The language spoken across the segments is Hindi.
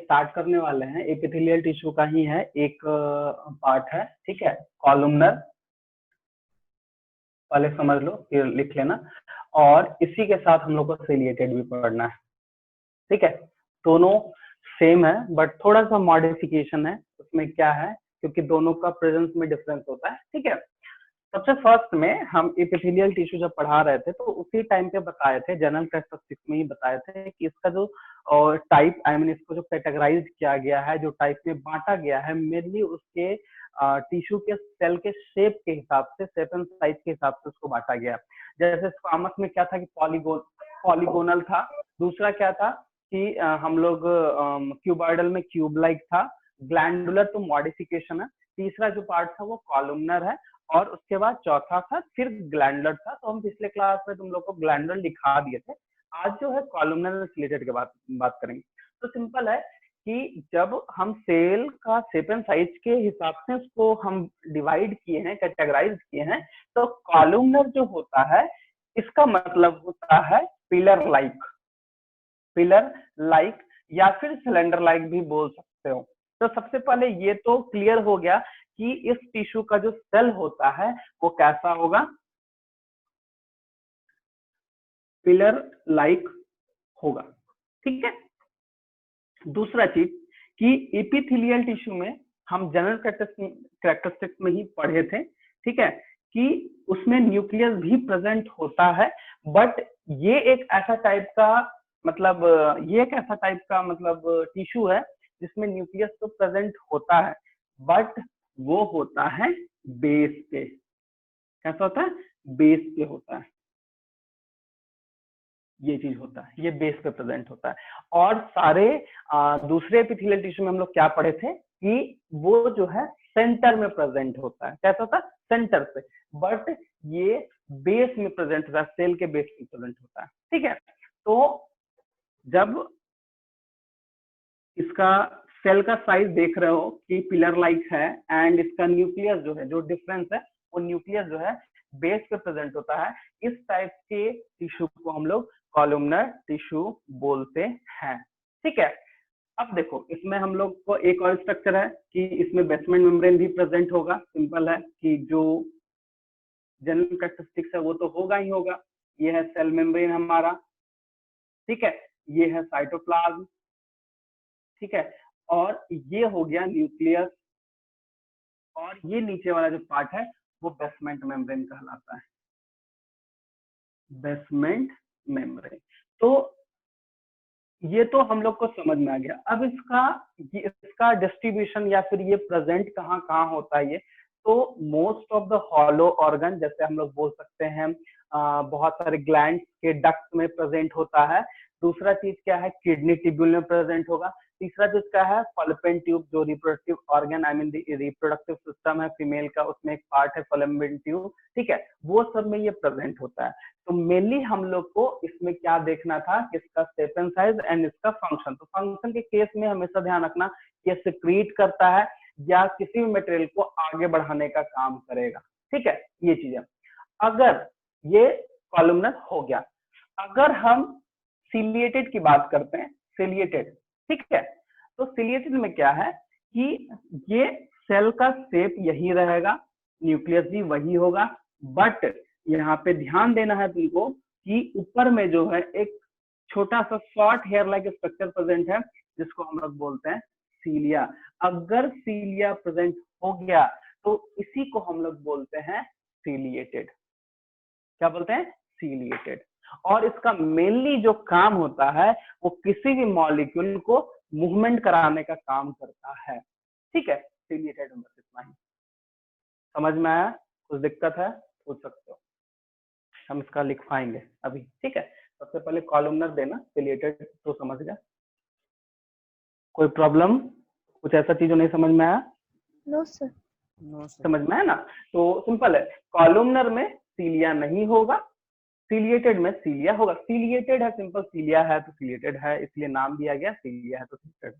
स्टार्ट करने वाले हैं, एपिथेलियल टिश्यू का ही है, एक पार्ट है, ठीक है, कॉलमनर, पहले समझ लो फिर लिख लेना, और इसी के साथ हम लोग को सिलिएटेड भी पढ़ना है, ठीक है। दोनों सेम है बट थोड़ा सा मॉडिफिकेशन है उसमें, क्या है, क्योंकि दोनों का प्रेजेंस में डिफरेंस होता है, ठीक है। सबसे फर्स्ट में हम एपिथेलियल टिश्यू जब पढ़ा रहे थे तो उसी टाइम पे बताए थे, जनरल कैरेक्टरिस्टिक्स में ही बताए थे कि इसका जो टाइप, आई मीन इसको जो कैटेगराइज किया गया है, जो टाइप में बांटा गया है, मेनली उसके टिश्यू के सेल के शेप के हिसाब से, शेप एंड साइज के हिसाब से उसको बांटा गया। जैसे स्क्वामस में क्या था कि पॉलीगोनल था, दूसरा क्या था कि हम लोग क्यूबॉइडल में क्यूब लाइक था, ग्लैंडुलर तो मॉडिफिकेशन है, तीसरा जो पार्ट था वो कॉलमनर है, और उसके बाद चौथा था फिर ग्लैंडुलर था। तो हम पिछले क्लास में तुम लोग को ग्लैंडुलर दिखा दिए थे, आज जो है कॉलमनर सिलेटेड के बात करेंगे। तो सिंपल है कि जब हम सेल का शेप एंड साइज के हिसाब से उसको हम डिवाइड किए हैं, कैटेगराइज किए हैं, तो कॉलमनर जो होता है इसका मतलब होता है पिलर लाइक या फिर सिलेंडर लाइक भी बोल सकते हो। तो सबसे पहले ये तो क्लियर हो गया कि इस टिश्यू का जो सेल होता है वो कैसा होगा, पिलर लाइक होगा, ठीक है। दूसरा चीज कि एपिथेलियल टिश्यू में हम जनरल कैरेक्टरिस्टिक्स में ही पढ़े थे, ठीक है, कि उसमें न्यूक्लियस भी प्रेजेंट होता है, बट ये एक ऐसा टाइप का मतलब टिश्यू है जिसमें न्यूक्लियस तो प्रेजेंट होता है, बट वो होता है बेस पे। कैसा होता है? बेस पे होता है, ये चीज होता है, ये बेस पे प्रेजेंट होता है। और सारे दूसरे एपिथेलियल टिश्यू में हम लोग क्या पढ़े थे कि वो जो है सेंटर में प्रेजेंट होता है। कैसा होता है? सेंटर पे, बट ये बेस में प्रेजेंट होता है, सेल के बेस में प्रेजेंट होता है, ठीक है। तो जब इसका सेल का साइज देख रहे हो कि पिलर लाइक है, एंड इसका न्यूक्लियस जो है, जो डिफरेंस है, वो न्यूक्लियस जो है बेस पे प्रेजेंट होता है, इस टाइप के टिश्यू को हम लोग कॉलमनर टिश्यू बोलते हैं, ठीक है। अब देखो इसमें हम लोग को एक और स्ट्रक्चर है कि इसमें बेसमेंट मेम्ब्रेन भी प्रेजेंट होगा। सिंपल है कि जो जनरल कैरेक्टरिस्टिक्स है वो तो होगा ही होगा। ये है सेल मेम्ब्रेन हमारा, ठीक है, ये है साइटोप्लाज्म, ठीक है, और ये हो गया न्यूक्लियस, और ये नीचे वाला जो पार्ट है वो बेसमेंट मेम्ब्रेन कहलाता है, बेसमेंट मेम्ब्रेन। तो ये तो हम लोग को समझ में आ गया। अब इसका डिस्ट्रीब्यूशन या फिर ये प्रेजेंट कहाँ कहाँ होता है, ये तो most of the hollow organ, जैसे हम लोग बोल सकते हैं बहुत सारे ग्लैंड्स के डक्ट में प्रेजेंट होता है। दूसरा चीज क्या है, किडनी ट्यूब्यूल में प्रेजेंट होगा। तीसरा चीज क्या है, फॉलोपियन ट्यूब, जो reproductive organ, I mean reproductive system है फीमेल का, उसमें एक पार्ट है फॉलोपियन ट्यूब, ठीक है, वो सब में ये प्रेजेंट होता है। तो मेनली हम लोग को इसमें क्या देखना था कि इसका शेप एंड साइज एंड इसका फंक्शन। तो फंक्शन के केस में हमेशा ध्यान रखना कि सिक्रीट करता है या किसी भी मटेरियल को आगे बढ़ाने का काम करेगा, ठीक है, ये चीज है। अगर ये कॉलमनर हो गया, अगर हम सिलिएटेड की बात करते हैं, सिलिएटेड, ठीक है, तो सिलिएटेड में क्या है कि ये सेल का शेप यही रहेगा, न्यूक्लियस भी वही होगा, बट यहाँ पे ध्यान देना है तुमको कि ऊपर में जो है एक छोटा सा short hair like structure present है, जिसको हम लोग बोलते हैं सीलिया। अगर सीलिया प्रेजेंट हो गया तो इसी को हम लोग बोलते हैं सिलिएटेड। क्या बोलते हैं? सिलिएटेड। और इसका मेनली जो काम होता है वो किसी भी मॉलिक्यूल को मूवमेंट कराने का काम करता है, ठीक है। सिलिएटेड में बस इतना ही। समझ में आया? कुछ दिक्कत है पूछ सकते हो, हम इसका लिखवाएंगे अभी, ठीक है। सबसे पहले कॉलमनर देना, सिलिएटेड तो समझ गया। कोई प्रॉब्लम, कुछ ऐसा चीज नहीं समझ में आया? No sir. समझ में आया ना? तो सिंपल है, कॉलमनर में सीलिया नहीं होगा, सिलिएटेड में सीलिया होगा। सिलिएटेड है, सिंपल, सीलिया है तो सिलिएटेड है, इसलिए नाम दिया गया, सीलिया है तो सिलिएटेड,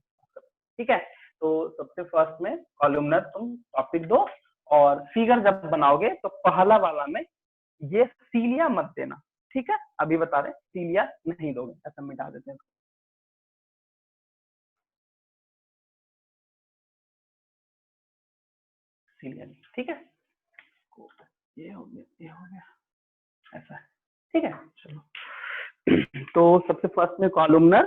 ठीक है। तो सबसे फर्स्ट में कॉलमनर तुम टॉपिक दो, और फिगर जब बनाओगे तो पहला वाला में ये सीलिया मत देना, ठीक है। अभी बता रहे सीलिया नहीं दोगे, ऐसा मिटा देते हैं। सिलियन, ठीक है। ये हो गया, ये हो गया, ऐसा है, ठीक है। चलो तो सबसे फर्स्ट में कॉलमनर,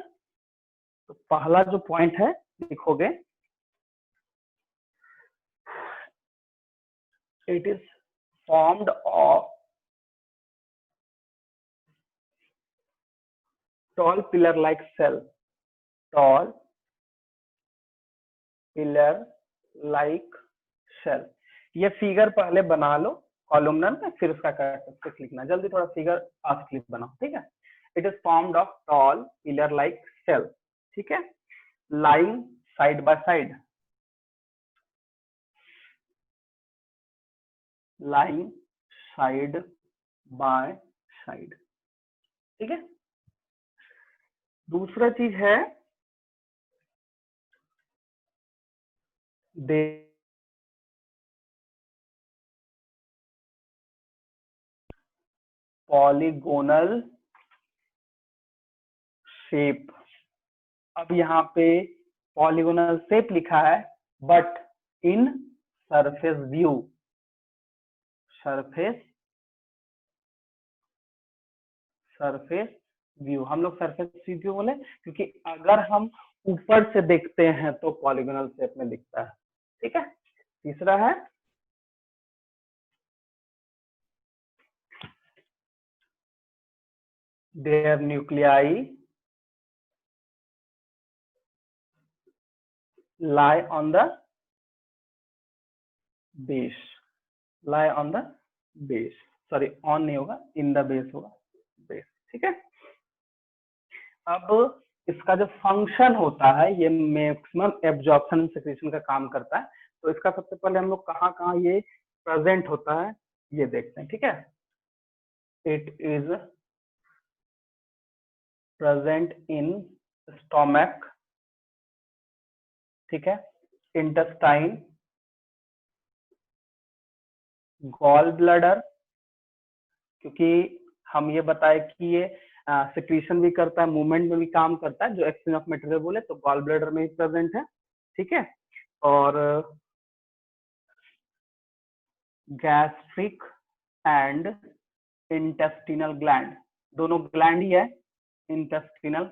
तो पहला जो पॉइंट है लिखोगे, it is formed of tall pillar like cell, tall pillar like cell। ये फिगर पहले बना लो कॉलमनर में, फिर उसका कैरेक्टरिस्टिक लिखना। जल्दी थोड़ा फिगर आज क्लिप बनाओ, ठीक है। It is formed of tall pillar like cell, ठीक है, lying side by side, lying side by side, ठीक है। दूसरा चीज है दे पॉलीगोनल शेप। अब यहाँ पे पॉलीगोनल शेप लिखा है, but in surface view, surface view. हम लोग सरफेस व्यू क्यों बोले, क्योंकि अगर हम ऊपर से देखते हैं तो पॉलीगोनल शेप में दिखता है, ठीक है। तीसरा है their nuclei lie on the base, lie on the base, sorry on नहीं होगा, इन द बेस होगा, बेस, ठीक है। अब इसका जो फंक्शन होता है, ये मैक्सिमम एब्जॉर्प्शन सिक्रीशन का काम करता है। तो इसका सबसे पहले हम लोग कहाँ कहाँ ये प्रेजेंट होता है ये देखते हैं, ठीक है। It is present in stomach, ठीक है, इंटेस्टाइन, गॉल ब्लैडर, क्योंकि हम ये बताए कि ये सिक्रीशन भी करता है, मूवमेंट में भी काम करता है, जो एक्सचेंज ऑफ मटेरियल बोले तो गॉल ब्लैडर में ही प्रेजेंट है, ठीक है। और गैस्ट्रिक एंड इंटेस्टिनल ग्लैंड, दोनों ग्लैंड ही है, इंटेस्टिनल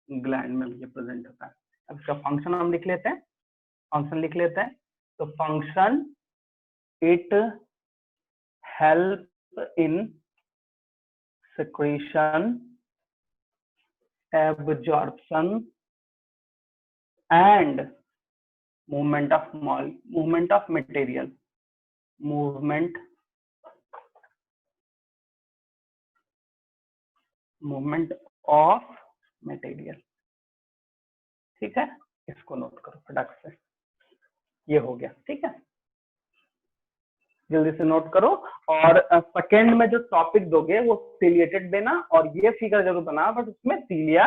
ग्लैंड में भी ये प्रेजेंट होता है। अब इसका फंक्शन हम लिख लेते हैं, फंक्शन लिख लेते हैं। तो function, it help in secretion, absorption and movement of material, movement of material, ठीक है। इसको नोट करो फटाक से, ये हो गया, ठीक है, जल्दी से नोट करो। और सेकेंड में जो टॉपिक दोगे वो सिलिएटेड देना, और ये फिगर जरूर बना, बट उसमें सिलिया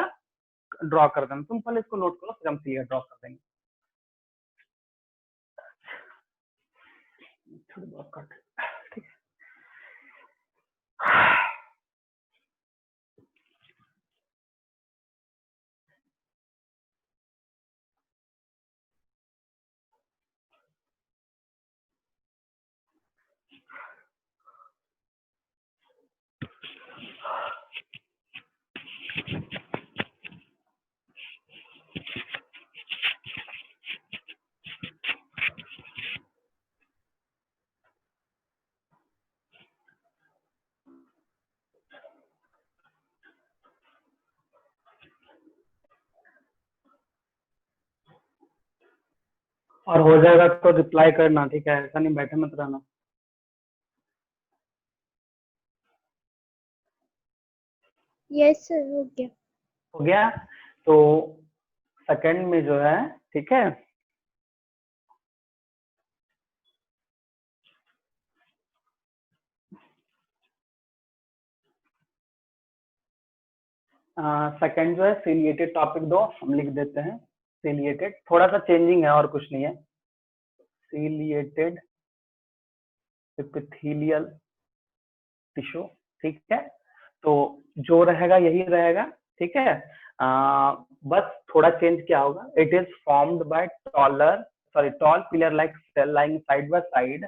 ड्रॉ कर देना। तुम पहले इसको नोट करो, फिर हम सिलिया ड्रॉ कर देंगे। थोड़ी बहुत कट, ठीक है। और हो जाएगा तो रिप्लाई करना, ठीक है, ऐसा नहीं बैठे मत रहना। यस सर, हो गया। हो गया। तो सेकंड में जो है, ठीक है, सेकंड जो है सिलिएटेड टॉपिक दो, हम लिख देते हैं सिलिएटेड, थोड़ा सा चेंजिंग है और कुछ नहीं है। सिलिएटेड एपिथेलियल टिश्यू, ठीक है। तो जो रहेगा यही रहेगा, ठीक है। बस थोड़ा चेंज क्या होगा, it is formed by taller, sorry, tall pillar like cell lying side by side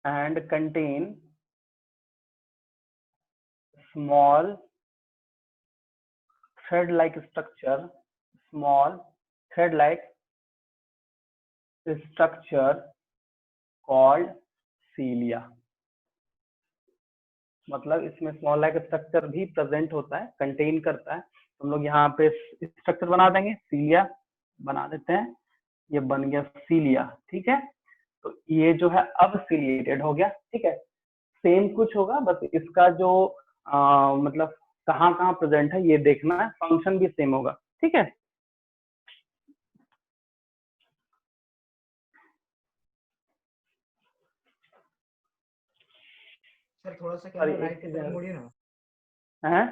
and contain small thread-like structure, small thread-like structure called cilia. मतलब इसमें स्मॉल लाइक स्ट्रक्चर भी प्रेजेंट होता है, कंटेन करता है। तो हम लोग यहाँ पे स्ट्रक्चर बना देंगे, सीलिया बना देते हैं, ये बन गया सीलिया। ठीक है, तो ये जो है अब सिलिएटेड हो गया। ठीक है, सेम कुछ होगा, बस इसका जो मतलब कहाँ कहाँ प्रेजेंट है ये देखना है, फंक्शन भी सेम होगा। ठीक है, सर थोड़ा सा कैमरा राइट की तरफ मुड़िए ना। हैं?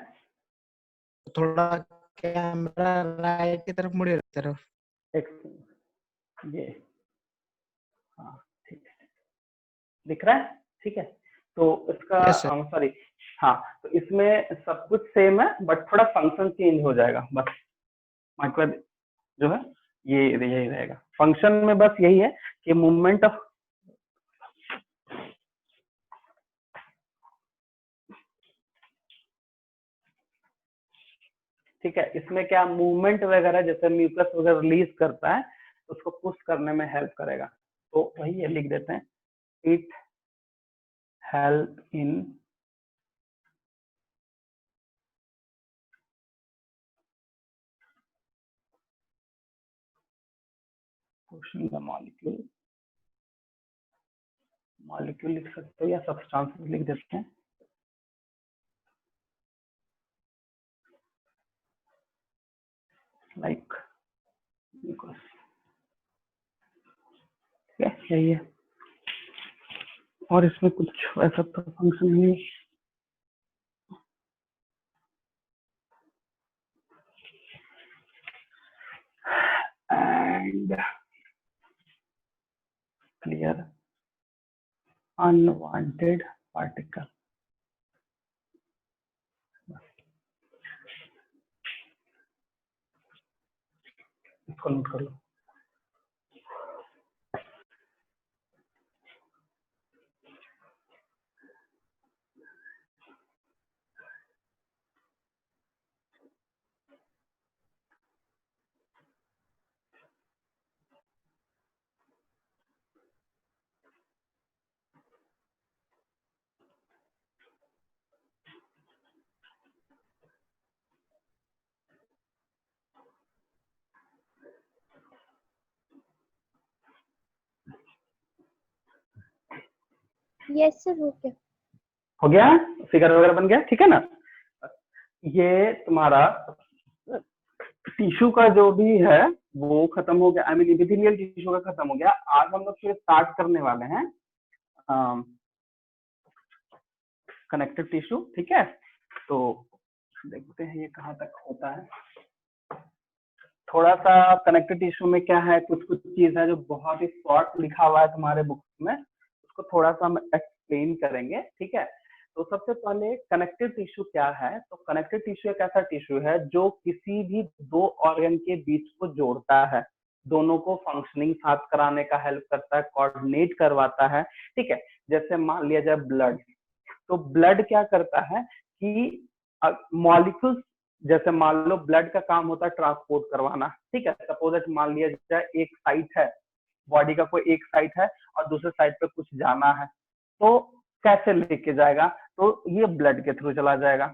थोड़ा कैमरा राइट की तरफ मुड़िए तरफ। ये हाँ ठीक है, दिख रहा है। ठीक है, तो इसका सॉरी हाँ, तो इसमें सब कुछ सेम है, बट थोड़ा फंक्शन चेंज हो जाएगा बस। मतलब जो है ये यही रहेगा फंक्शन में, बस यही है कि मूवमेंट ऑफ ठीक है, इसमें क्या मूवमेंट वगैरह जैसे म्यूकस वगैरह रिलीज करता है तो उसको पुश करने में हेल्प करेगा। तो वही है, लिख देते हैं, it help in pushing the molecule, molecule लिख सकते हो या सब्सटेंस लिख देते हैं। लाइक म्यूकस, ठीक है, यही है, और इसमें कुछ ऐसा तो फंक्शन नहीं। एंड क्लियर अनवांटेड पार्टिकल, इसको नोट कर लो। यस सर, हो गया। हो गया, फिगर वगैरह बन गया। ठीक है ना, ये तुम्हारा टिश्यू का जो भी है वो खत्म हो गया, आई मीन इपिथेलियल टिश्यू का खत्म हो गया। आज हम लोग फिर स्टार्ट करने वाले हैं कनेक्टिव टिश्यू। ठीक है, तो देखते हैं ये कहाँ तक होता है। थोड़ा सा कनेक्टिव टिश्यू में क्या है, कुछ कुछ चीज है जो बहुत ही शॉर्ट लिखा हुआ है तुम्हारे बुक में, उसको थोड़ा सा हम एक्सप्लेन करेंगे। ठीक है, तो सबसे पहले कनेक्टिव टिश्यू क्या है। तो कनेक्टिव टिश्यू एक ऐसा टिश्यू है जो किसी भी दो ऑर्गन के बीच को जोड़ता है, दोनों को फंक्शनिंग साथ कराने का हेल्प करता है, कोऑर्डिनेट करवाता है। ठीक है, जैसे मान लिया जाए ब्लड, तो ब्लड क्या करता है कि मॉलिक्यूल्स, जैसे मान लो ब्लड का काम होता है ट्रांसपोर्ट करवाना। ठीक है, सपोज मान लिया जाए एक साइट है, बॉडी का कोई एक साइट है और दूसरे साइड पे कुछ जाना है, तो कैसे लेके जाएगा, तो ये ब्लड के थ्रू चला जाएगा।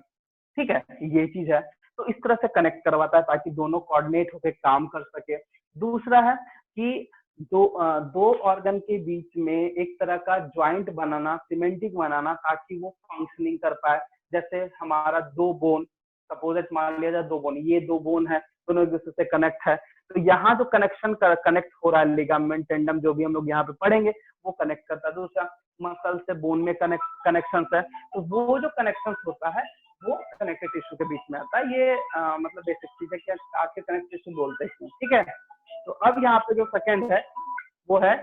ठीक है, ये चीज है, तो इस तरह से कनेक्ट करवाता है ताकि दोनों कोऑर्डिनेट होकर काम कर सके। दूसरा है कि दो ऑर्गन के बीच में एक तरह का ज्वाइंट बनाना, सीमेंटिक बनाना, ताकि वो फंक्शनिंग कर पाए। जैसे हमारा दो बोन, सपोज मान लिया जाए दो बोन, ये दो बोन है, दोनों एक दूसरे से कनेक्ट है, तो यहाँ जो कनेक्शन कनेक्ट हो रहा है, लिगामेंट, टेंडम, जो भी हम लोग यहाँ पे पढ़ेंगे वो कनेक्ट करता है। दूसरा मसल से बोन में कनेक्शन है, तो वो जो कनेक्शन होता है वो कनेक्टिव टिश्यू के बीच में आता है। ये मतलब बेसिक चीज है कि आज के कनेक्टिव टिश्यू बोलते हैं। ठीक है, तो अब यहाँ पे जो सेकंड है वो है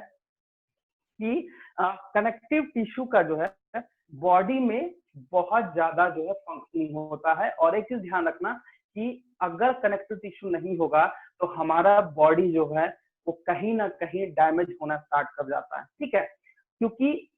कि कनेक्टिव टिश्यू का जो है बॉडी में बहुत ज्यादा जो है फंक्शनिंग होता है। और एक चीज ध्यान रखना कि अगर कनेक्टिव टिश्यू नहीं होगा तो हमारा बॉडी जो है वो कहीं ना कहीं डैमेज होना स्टार्ट कर जाता है, ठीक है। क्योंकि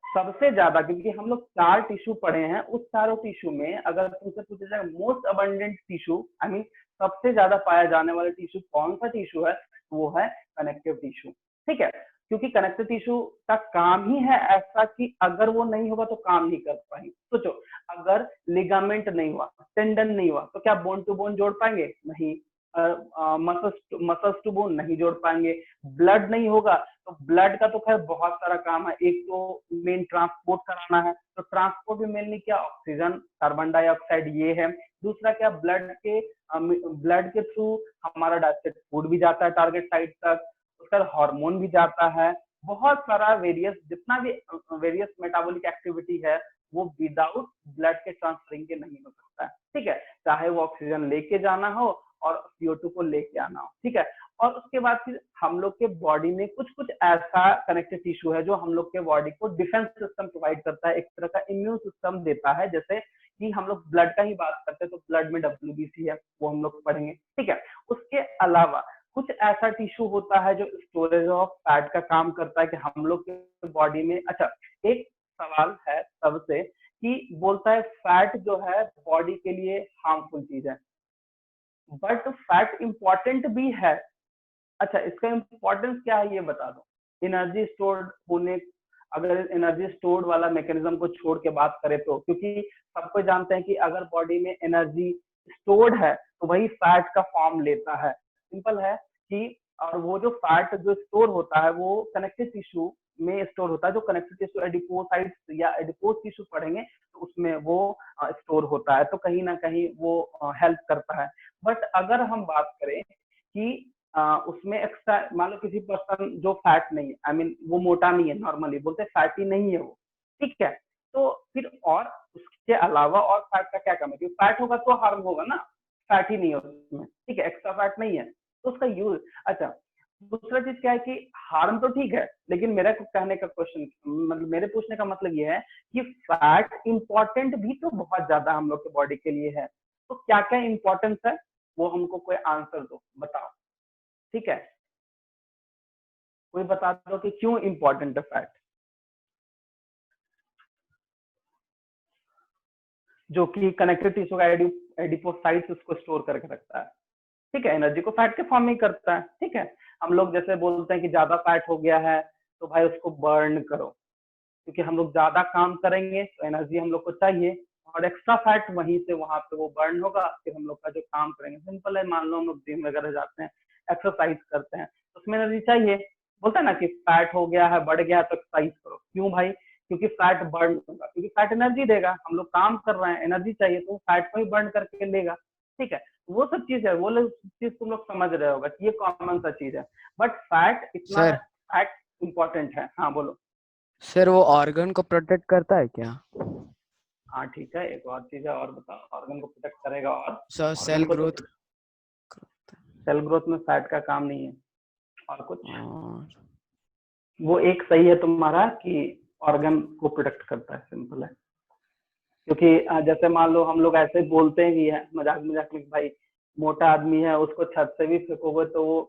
सबसे ज्यादा, क्योंकि हम लोग 4 टिश्यू पढ़े हैं, उस चारों टिश्यू में अगर तुमसे पूछा जाए most abundant tissue, I mean सबसे ज्यादा पाया जाने वाला टिश्यू कौन सा टिश्यू है, वो है कनेक्टिव टिश्यू, ठीक है। क्योंकि कनेक्टिव टिश्यू का काम ही है ऐसा कि अगर वो नहीं होगा तो काम नहीं कर पाएंगे। सोचो, अगर लिगामेंट नहीं हुआ, टेंडन नहीं हुआ, तो क्या बोन टू बोन जोड़ पाएंगे? नहीं। मसल्स टू बोन नहीं जोड़ पाएंगे। ब्लड नहीं होगा तो ब्लड का तो खैर बहुत सारा काम है। एक तो मेन ट्रांसपोर्ट कराना है, तो ट्रांसपोर्ट भी मेनली क्या, ऑक्सीजन, कार्बन डाइऑक्साइड, ये है। दूसरा क्या, ब्लड के थ्रू हमारा डाइजेस्टेड फूड भी जाता है टारगेट साइट तक, उसका हार्मोन भी जाता है। बहुत सारा जितना भी वेरियस मेटाबॉलिक एक्टिविटी है वो विदाउट ब्लड के ट्रांसफरिंग के नहीं हो सकता है, ठीक है। चाहे वो ऑक्सीजन लेके जाना हो और CO2 को लेके आना हो, ठीक है। और उसके बाद फिर हम लोग के बॉडी में कुछ कुछ ऐसा कनेक्टिव टिश्यू है जो हम लोग के बॉडी को डिफेंस सिस्टम प्रोवाइड करता है, एक तरह का इम्यून सिस्टम देता है। जैसे कि हम लोग ब्लड का ही बात करते हैं तो ब्लड में WBC है, वो हम लोग पढ़ेंगे, ठीक है। उसके अलावा कुछ ऐसा टिश्यू होता है जो स्टोरेज ऑफ फैट का काम करता है कि हम लोग के बॉडी में, अच्छा एक सवाल है सबसे कि बोलता है फैट जो है बॉडी के लिए हार्मफुल चीज है, बट फैट इंपॉर्टेंट भी है। अच्छा, इसका इंपॉर्टेंस क्या है ये बता दो। एनर्जी स्टोर्ड होने, अगर एनर्जी स्टोर्ड वाला मैकेनिज्म को छोड़ के बात करें तो, क्योंकि सबको जानते हैं कि अगर बॉडी में एनर्जी स्टोर्ड है तो वही फैट का फॉर्म लेता है, सिंपल है कि। और वो जो फैट जो स्टोर होता है वो कनेक्टिव टिश्यू में स्टोर होता है। जो कनेक्टिव टिश्यू एडिपोसाइट्स या एडिपोज टिश्यू पढ़ेंगे तो उसमें वो स्टोर होता है, तो कहीं ना कहीं वो हेल्प करता है। बट अगर हम बात करें कि उसमें एक्स्ट्रा, मान लो किसी पर्सन जो फैट नहीं है, आई मीन वो मोटा नहीं है, नॉर्मली बोलते फैटी नहीं है वो, ठीक है। तो फिर और उसके अलावा और फैट का क्या काम है, क्योंकि फैट होगा तो हार्म होगा ना, फैट ही नहीं है उसमें, ठीक है, एक्स्ट्रा फैट नहीं है तो उसका यूज। अच्छा, दूसरा चीज क्या है कि हार्म तो ठीक है, लेकिन मेरा कहने का क्वेश्चन, मतलब मेरे पूछने का मतलब ये है कि फैट इंपॉर्टेंट भी तो बहुत ज्यादा हम लोग के बॉडी के लिए है। तो क्या क्या इंपॉर्टेंस है वो हमको कोई आंसर दो, बताओ, ठीक है। कोई बता दो कि क्यों इंपॉर्टेंट है फैट, जो कि कनेक्टिव टिश्यू का एडिपोसाइट्स उसको स्टोर करके रखता है, ठीक है। एनर्जी को फैट के फॉर्म में करता है, ठीक है। हम लोग जैसे बोलते हैं कि ज्यादा फैट हो गया है तो भाई उसको बर्न करो, क्योंकि हम लोग ज्यादा काम करेंगे तो एनर्जी हम लोग को चाहिए, और एक्स्ट्रा फैट वहीं से वहां पे वो बर्न होगा, फिर हम लोग का जो काम करेंगे। सिंपल है, मान लो हम लोग जिम वगैरह जाते हैं, एक्सरसाइज करते हैं, तो उसमें एनर्जी चाहिए। बोलता है ना कि फैट हो गया है, बढ़ गया है तो एक्सरसाइज करो, क्यों भाई? क्योंकि फैट बर्न होगा, क्योंकि फैट एनर्जी देगा, हम लोग काम कर रहे हैं, एनर्जी चाहिए तो फैट को ही बर्न करके लेगा, ठीक है। वो सब चीज है, वो चीज तुम लोग समझ रहे होगा कि ये कॉमन सा चीज है। बट फैट इतना, सर फैट इंपॉर्टेंट है। हाँ बोलो। सर वो ऑर्गन को प्रोटेक्ट करता है क्या? हाँ ठीक है, एक और चीज है, और बताओ, ऑर्गन को प्रोटेक्ट करेगा और सर ऑर्गन सेल को तो, ग्रोथ। सेल ग्रोथ में फैट का काम नहीं है। और कुछ? और वो एक सही है तुम्हारा कि ऑर्गन को प्रोटेक्ट करता है, सिंपल है। क्योंकि जैसे मान लो हम लोग ऐसे बोलते हैं कि मजाक मजाक में, भाई मोटा आदमी है उसको छत से भी फेंकोगे तो वो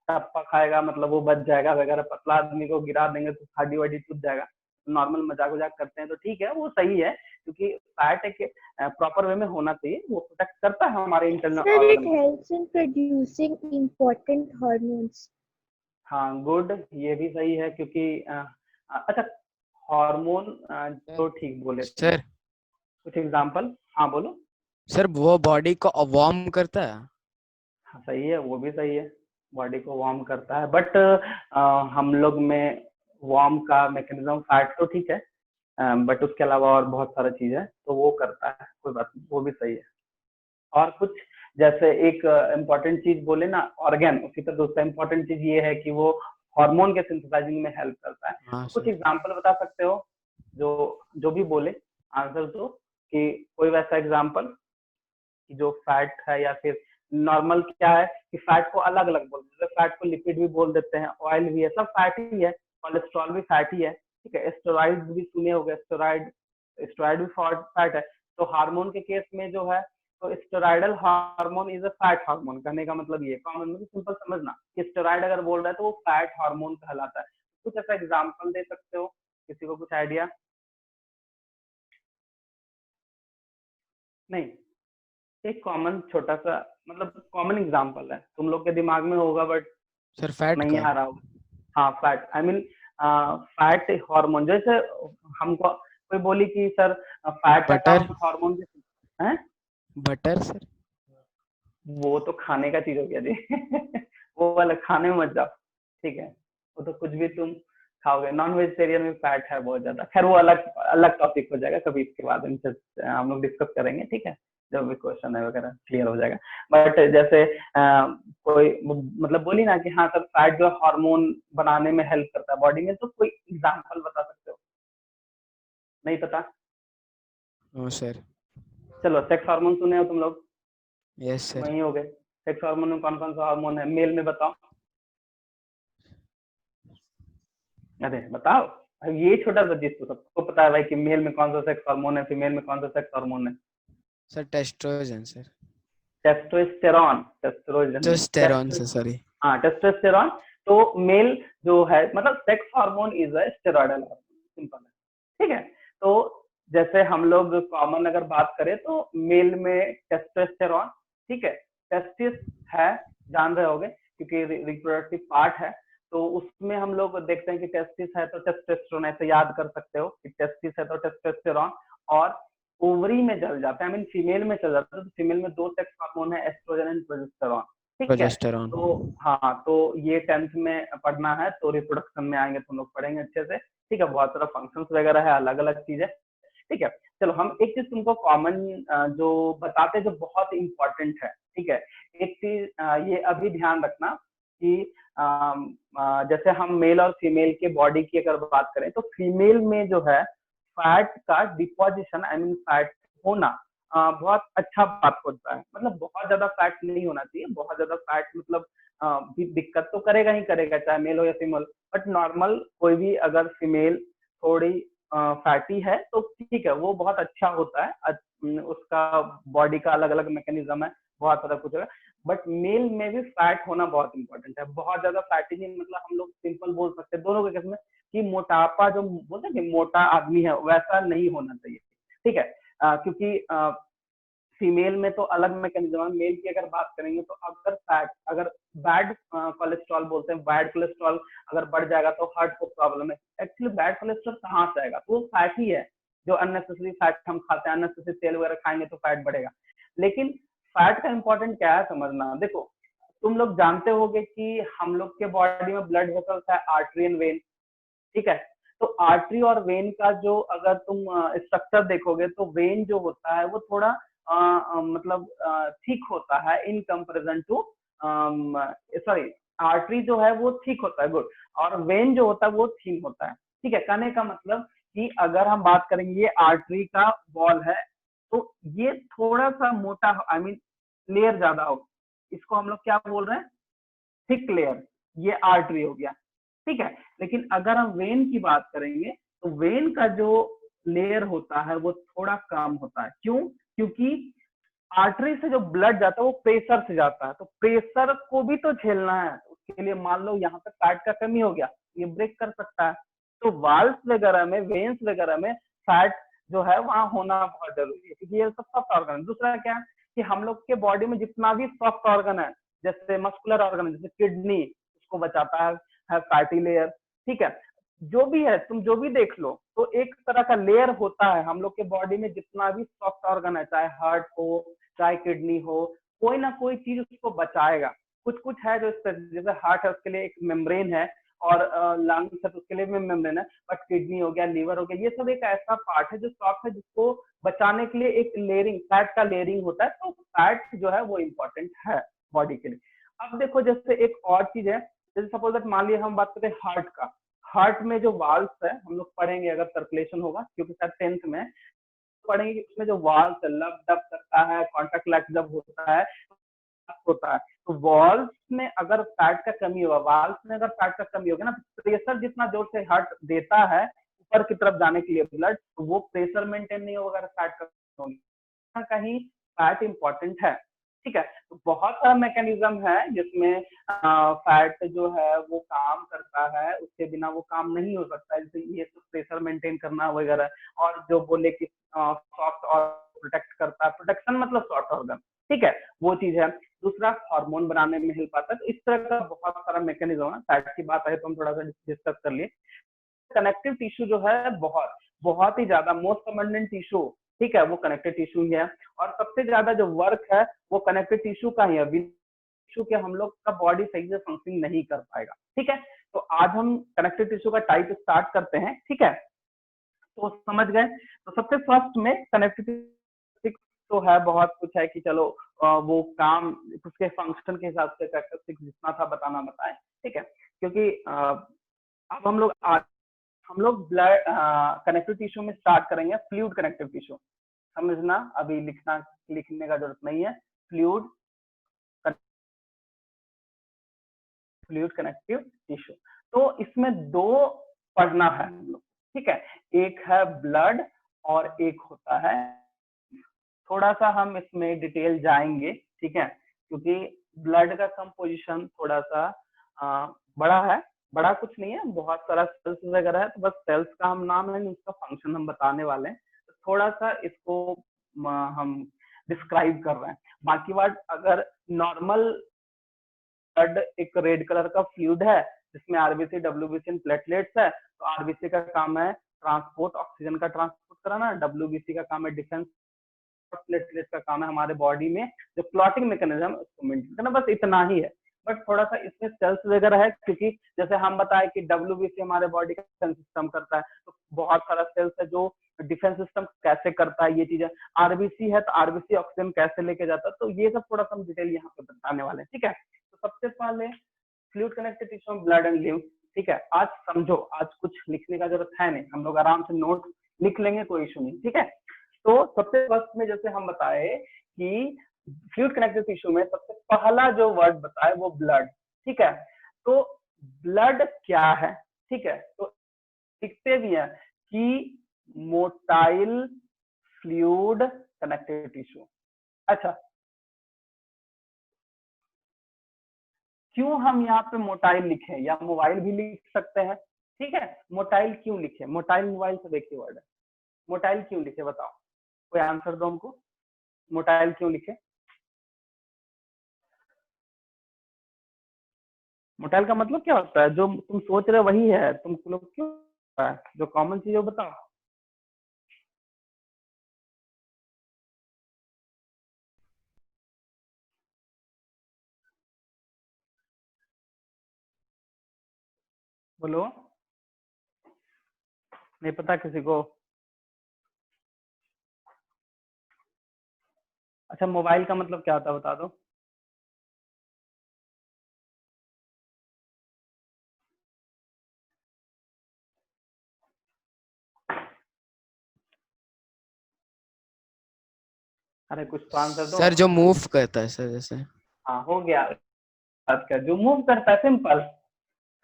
टप्पा खाएगा, मतलब वो बच जाएगा वगैरह, पतला आदमी को गिरा देंगे तो हड्डी वड्डी टूट जाएगा। नॉर्मल मजाक वजाक करते हैं तो ठीक है, वो सही है, क्योंकि फैट एक प्रॉपर वे में होना चाहिए, वो प्रोटेक्ट करता है हमारे इंटरनल Sir, it ऑर्गन को। helps in producing important hormones. हाँ गुड, ये भी सही है, क्योंकि अच्छा हार्मोन तो ठीक बोले तुम, सर कुछ एग्जांपल? हाँ बोलो। सर वो बॉडी को वार्म करता है। हाँ सही है, वो भी सही है, बॉडी को वार्म करता है। बट हम लोग में वार्म का मैकेनिज्म फैट तो ठीक है, बट उसके अलावा और बहुत सारा चीज है तो वो करता है, कोई बात नहीं, वो भी सही है। और कुछ, जैसे एक इम्पोर्टेंट चीज बोले ना ऑर्गन, उसी तरह दूसरा इम्पोर्टेंट चीज ये है कि वो हार्मोन के सिंथेसाइजिंग में हेल्प करता है। हाँ तो कुछ सर। एग्जांपल बता सकते हो, जो जो भी बोले आंसर दो, कि कोई वैसा एग्जांपल कि जो फैट है, या फिर नॉर्मल क्या है कि फैट को अलग अलग बोलते हैं, फैट को लिपिड भी बोल देते हैं, ऑयल भी है, सब फैट ही है, कोलेस्ट्रॉल भी फैट ही है, ठीक है। स्टेरॉइड भी सुने होंगे, स्टेरॉइड भी फैट है। तो हार्मोन के केस में जो है, तो steroidal hormone is a fat hormone, कहने का मतलब ये कॉमन में सिंपल समझना कि स्टेरॉइड अगर बोल रहा है तो वो फैट हार्मोन कहलाता है। कुछ ऐसा एग्जांपल दे सकते हो, किसी को कुछ आइडिया? नहीं, एक कॉमन छोटा सा मतलब कॉमन एग्जांपल है, तुम लोग के दिमाग में होगा बट सर फैट नहीं का। आ रहा होगा। हाँ fat, I mean fat hormone, जैसे हमको कोई बोली कि सर फैट का बटर। काम हार्मोन के है, बटर सर। वो तो खाने का चीज हो गया जी वो वाला खाने में मत जाओ, ठीक है। वो तो कुछ भी तुम खाओगे, नॉन वेजिटेरियन में फैट है बहुत ज्यादा। खैर वो अलग अलग टॉपिक हो जाएगा, कभी इसके बाद इनसे हम लोग डिस्कस करेंगे, ठीक है, जब भी क्वेश्चन है वगैरह क्लियर हो जाएगा। बट जैसे कोई मतलब बोली ना कि हाँ सर फैट जो हार्मोन बनाने में हेल्प करता है बॉडी में, तो कोई एग्जांपल बता सकते हो? नहीं पता? No sir. चलो सेक्स हार्मोन सुने हो तुम लोग? Yes sir. वही हो गए। सेक्स हार्मोन में कौन कौन सा हार्मोन है मेल में, बताओ? अरे बताओ, अब ये छोटा सा चीज तो सबको पता है भाई कि मेल में कौन सा सेक्स हार्मोन है, फीमेल में कौन सा सेक्स हार्मोन है। सर टेस्ट्रोजन सर। टेस्टोस्टेरॉन, टेस्टोस्टेरोन नहीं, टेस्टोस्टेरॉन से, सॉरी। हाँ टेस्टोस्टेरॉन। तो मेल जो है मतलब sex hormone is a steroidal hormone, simple है, ठीक है। तो जैसे हम लोग कॉमन अगर बात करें तो मेल में टेस्टोस्टेरॉन, ठीक है, टेस्टिस है, जान रहे होगे क्योंकि रिप्रोडक्टिव पार्ट है। तो उसमें हम लोग देखते हैं कि टेस्टिस है तो टेस्टोस्टेरोन, ऐसे याद कर सकते हो कि टेस्टिस है तो टेस्टोस्टेरॉन। और ओवरी में चल जाता है, आई मीन फीमेल में चल जाता है, तो फीमेल में दो सेक्स हार्मोन है, एस्ट्रोजन एंड प्रोजेस्टेरॉन, ठीक है। प्रोजेस्टेरॉन। तो हाँ, तो ये 10th में पढ़ना है, तो रिप्रोडक्शन में आएंगे तो लोग पढ़ेंगे अच्छे से, ठीक है। बहुत सारा फंक्शंस वगैरह है, अलग अलग चीज है, ठीक है। चलो हम एक चीज तुमको कॉमन जो बताते हैं जो बहुत इंपॉर्टेंट है, ठीक है। एक चीज ये अभी ध्यान रखना कि जैसे हम मेल और फीमेल के बॉडी की अगर बात करें तो फीमेल में जो है फैट का डिपोजिशन, आई मीन फैट होना बहुत अच्छा बात होता है, मतलब बहुत ज्यादा फैट नहीं होना चाहिए। बहुत ज्यादा फैट मतलब दिक्कत तो करेगा ही करेगा, चाहे मेल हो या फीमेल। बट नॉर्मल कोई भी अगर फीमेल थोड़ी फैटी है तो ठीक है, वो बहुत अच्छा होता है। उसका बॉडी का अलग अलग मैकेनिज्म है, बहुत सारा कुछ है। बट मेल में भी फैट होना बहुत इंपॉर्टेंट है। बहुत ज्यादा फैटी नहीं, मतलब हम लोग सिंपल बोल सकते हैं दोनों के केस में कि मोटापा जो बोलते हैं कि मोटा आदमी है वैसा नहीं होना चाहिए, ठीक है। क्योंकि फीमेल में तो अलग मैकेनिज्म है, मेल की अगर बात करेंगे तो अगर फैट, अगर बैड कोलेस्ट्रॉल बोलते हैं, बैड कोलेस्ट्रॉल अगर बढ़ जाएगा तो हार्ट को प्रॉब्लम है। एक्चुअली बैड कोलेस्ट्रॉल कहाँ से आएगा? तो वो फैट ही है, जो अननेसेसरी फैट हम खाते हैं, अननेसेसरी तेल वगैरह खाएंगे तो फैट बढ़ेगा। लेकिन फैट का इंपॉर्टेंट क्या है समझना, देखो तुम लोग जानते होगे कि हम लोग के बॉडी में ब्लड वेसल्स है, आर्टरी एंड वेन, ठीक है। तो आर्टरी और वेन का जो अगर तुम स्ट्रक्चर देखोगे तो वेन जो होता है वो थोड़ा मतलब ठीक होता है in comparison to, sorry, artery जो है वो ठीक होता है, गुड, और वेन जो होता है वो थीन होता है, ठीक है। कहने का मतलब कि अगर हम बात करेंगे ये आर्टरी का वॉल है तो ये थोड़ा सा मोटा, आई मीन लेयर ज्यादा हो, इसको हम लोग क्या बोल रहे हैं? थिक लेयर, ये आर्टरी हो गया, ठीक है। लेकिन अगर हम वेन की बात करेंगे तो वेन का जो लेयर होता है वो थोड़ा कम होता है। क्यों? क्योंकि आर्टरी से जो ब्लड जाता है वो प्रेशर से जाता है, तो प्रेशर को भी तो झेलना है। उसके लिए मान लो यहाँ पे फैट का कमी हो गया, ये ब्रेक कर सकता है। तो वाल्स वगैरह में, वेन्स वगैरह में फैट जो है वहां होना बहुत जरूरी है, क्योंकि ये सब सॉफ्ट ऑर्गन है। दूसरा क्या है कि हम लोग के बॉडी में जितना भी सॉफ्ट ऑर्गन है, जैसे मस्कुलर ऑर्गन, जैसे किडनी, उसको बचाता है फैटी लेयर, ठीक है। जो भी है, तुम जो भी देख लो, तो एक तरह का लेयर होता है हम लोग के बॉडी में, जितना भी सॉफ्ट ऑर्गन है, चाहे हार्ट हो चाहे किडनी हो, कोई ना कोई चीज उसको बचाएगा। कुछ कुछ है जो जैसे हार्ट है उसके लिए एक मेम्ब्रेन है, और लंग्स है तो उसके लिए भी मेम्ब्रेन है। बट किडनी हो गया, लीवर हो गया, ये सब एक ऐसा पार्ट है जो सॉफ्ट है, जिसको बचाने के लिए एक लेयरिंग, फैट का लेयरिंग होता है। तो फैट जो है वो इम्पोर्टेंट है बॉडी के लिए। अब देखो जैसे एक और चीज है, जैसे सपोज दैट मान लिया हम बात करते हैं हार्ट का। हार्ट में जो वाल्व्स है, हम लोग पढ़ेंगे अगर सर्कुलेशन होगा, क्योंकि शायद 10th में पढ़ेंगे कि उसमें जो वाल्व्स है, लब डब करता है, कॉन्टैक्ट लैक्स जब होता है होता है। तो वॉल्स में अगर फैट का कमी होगा, वाल्स में अगर फैट का कमी होगा ना, प्रेशर जितना जोर से हार्ट देता है ऊपर की तरफ जाने के लिए ब्लड, तो वो प्रेशर मेंटेन नहीं होगा अगर फैट का कमी होगी। कहीं फैट इंपॉर्टेंट है, ठीक है। तो बहुत सारा मैकेनिज्म है जिसमें फैट जो है वो काम करता है, उसके बिना वो काम नहीं हो सकता। जैसे ये तो प्रेशर मेंटेन करना वगैरह, और जो बोले कि सॉफ्ट और प्रोटेक्ट करता है, प्रोटेक्शन मतलब सॉफ्ट ऑर्गन, ठीक है, वो चीज है। दूसरा हार्मोन बनाने में हेल्प आता है। तो इस तरह का बहुत सारा मैकेनिज्म है। फैट की बात है तो हम थोड़ा सा डिस्कस कर लिए। कनेक्टिव टिश्यू जो है बहुत बहुत ही ज्यादा मोस्ट अबंडेंट टिश्यू, ठीक है, वो कनेक्टिव टिश्यू ही है। और सबसे ज्यादा जो वर्क है वो कनेक्टिव टिश्यू का ही है। टिश्यू के हम लोग का बॉडी सही से फंक्शनिंग नहीं कर पाएगा, ठीक है। तो आज हम कनेक्टिव टिश्यू का टाइप स्टार्ट करते हैं, ठीक है। तो समझ गए। तो सबसे फर्स्ट में कनेक्टिव तो है, बहुत कुछ है कि चलो वो काम उसके फंक्शन के हिसाब से कैरेक्टरिस्टिक जितना था बताना बताएं, ठीक है। क्योंकि अब हम लोग ब्लड कनेक्टिव टिश्यू में स्टार्ट करेंगे। फ्लूइड कनेक्टिव टिश्यू समझना, अभी लिखने का जरूरत नहीं है। फ्लूइड कनेक्टिव टिश्यू, तो इसमें दो पढ़ना है हम लोग, ठीक है। एक है ब्लड और एक होता है, थोड़ा सा हम इसमें डिटेल जाएंगे, ठीक है, क्योंकि ब्लड का कंपोजिशन थोड़ा सा बड़ा है। बड़ा कुछ नहीं है, बहुत सारा सेल्स वगैरह है, तो बस सेल्स का हम नाम है, उसका फंक्शन हम बताने वाले हैं। तो थोड़ा सा इसको हम डिस्क्राइब कर रहे हैं। बाकी बात, अगर नॉर्मल ब्लड एक रेड कलर का फ्लूइड है जिसमें आरबीसी, डब्ल्यूबीसी एंड प्लेटलेट्स है, तो आरबीसी का काम है ट्रांसपोर्ट, ऑक्सीजन का ट्रांसपोर्ट कराना। डब्ल्यूबीसी का काम है डिफेंस, प्लेटलेट का काम है हमारे बॉडी में जो क्लॉटिंग मैकेनिज्म उसको मेंटेन करना। बस इतना ही है। बट थोड़ा सा इसमें सेल्स वगैरह है, क्योंकि जैसे हम बताए कि डब्ल्यूबीसी हमारे बॉडी का डिफेंस सिस्टम करता है, तो बहुत सारा सेल्स है जो डिफेंस सिस्टम कैसे करता है ये चीजें। आरबीसी है तो आरबीसी ऑक्सीजन कैसे लेके जाता है, तो ये सब थोड़ा सा हम डिटेल यहाँ पे बताने वाले हैं, ठीक है। तो सबसे पहले fluid connective tissue, blood and lymph, ठीक है। आज समझो, आज कुछ लिखने का जरूरत है नहीं, हम लोग आराम से नोट लिख लेंगे, कोई इशू नहीं, ठीक है। तो सबसे फर्स्ट में जैसे हम बताए कि फ्लूइड कनेक्टिव टिश्यू में सबसे पहला जो वर्ड बताए वो ब्लड, ठीक है। तो ब्लड क्या है, ठीक है, तो लिखते भी है कि मोटाइल फ्लूइड कनेक्टिव टिश्यू। अच्छा, क्यों हम यहाँ पे मोटाइल लिखे, या मोबाइल भी लिख सकते हैं, ठीक है। मोटाइल क्यों लिखे, मोटाइल मोबाइल से देखिए वर्ड है, मोटाइल क्यों लिखे बताओ, कोई आंसर दो हमको, मोटाइल क्यों लिखे। मोटाइल का मतलब क्या होता है, जो तुम सोच रहे हो वही है, तुम लोग क्यों है? जो कॉमन चीज है वो बताओ। बोलो, नहीं पता किसी को? अच्छा, मोबाइल का मतलब क्या होता है बता दो। अरे कुछ तो आंसर दो। सर जो मूव करता है सर, जैसे। हाँ हो गया, बात कर, जो मूव करता है, सिंपल।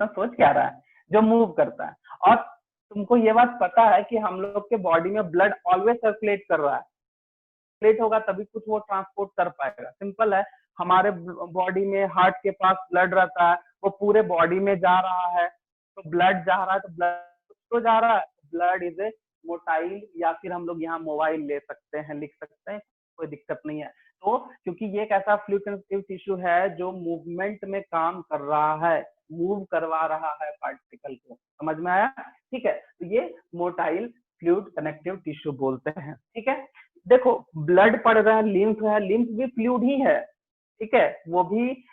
तो सोच क्या रहा है, जो मूव करता है। और तुमको ये बात पता है कि हम लोग के बॉडी में ब्लड ऑलवेज सर्कुलेट कर रहा है, सर्कुलेट होगा तभी कुछ वो ट्रांसपोर्ट कर पाएगा, सिंपल है। हमारे बॉडी में हार्ट के पास ब्लड रहता है, वो पूरे बॉडी में जा रहा है, तो ब्लड जा रहा है, तो ब्लड तो जा रहा है, ब्लड इज ए मोटाइल, या फिर हम लोग यहाँ मोबाइल ले सकते हैं, लिख सकते हैं, कोई दिक्कत नहीं है। तो क्योंकि ये एक ऐसा फ्लूइड कनेक्टिव टिश्यू है जो मूवमेंट में काम कर रहा है, मूव करवा रहा है पार्टिकल को, समझ में आया, ठीक है। तो ये मोटाइल फ्लूइड कनेक्टिव टिश्यू बोलते हैं, ठीक है। देखो, ब्लड पड़ रहा है, लिम्फ है, लिम्फ भी फ्लूइड ही है, ठीक है, वो भी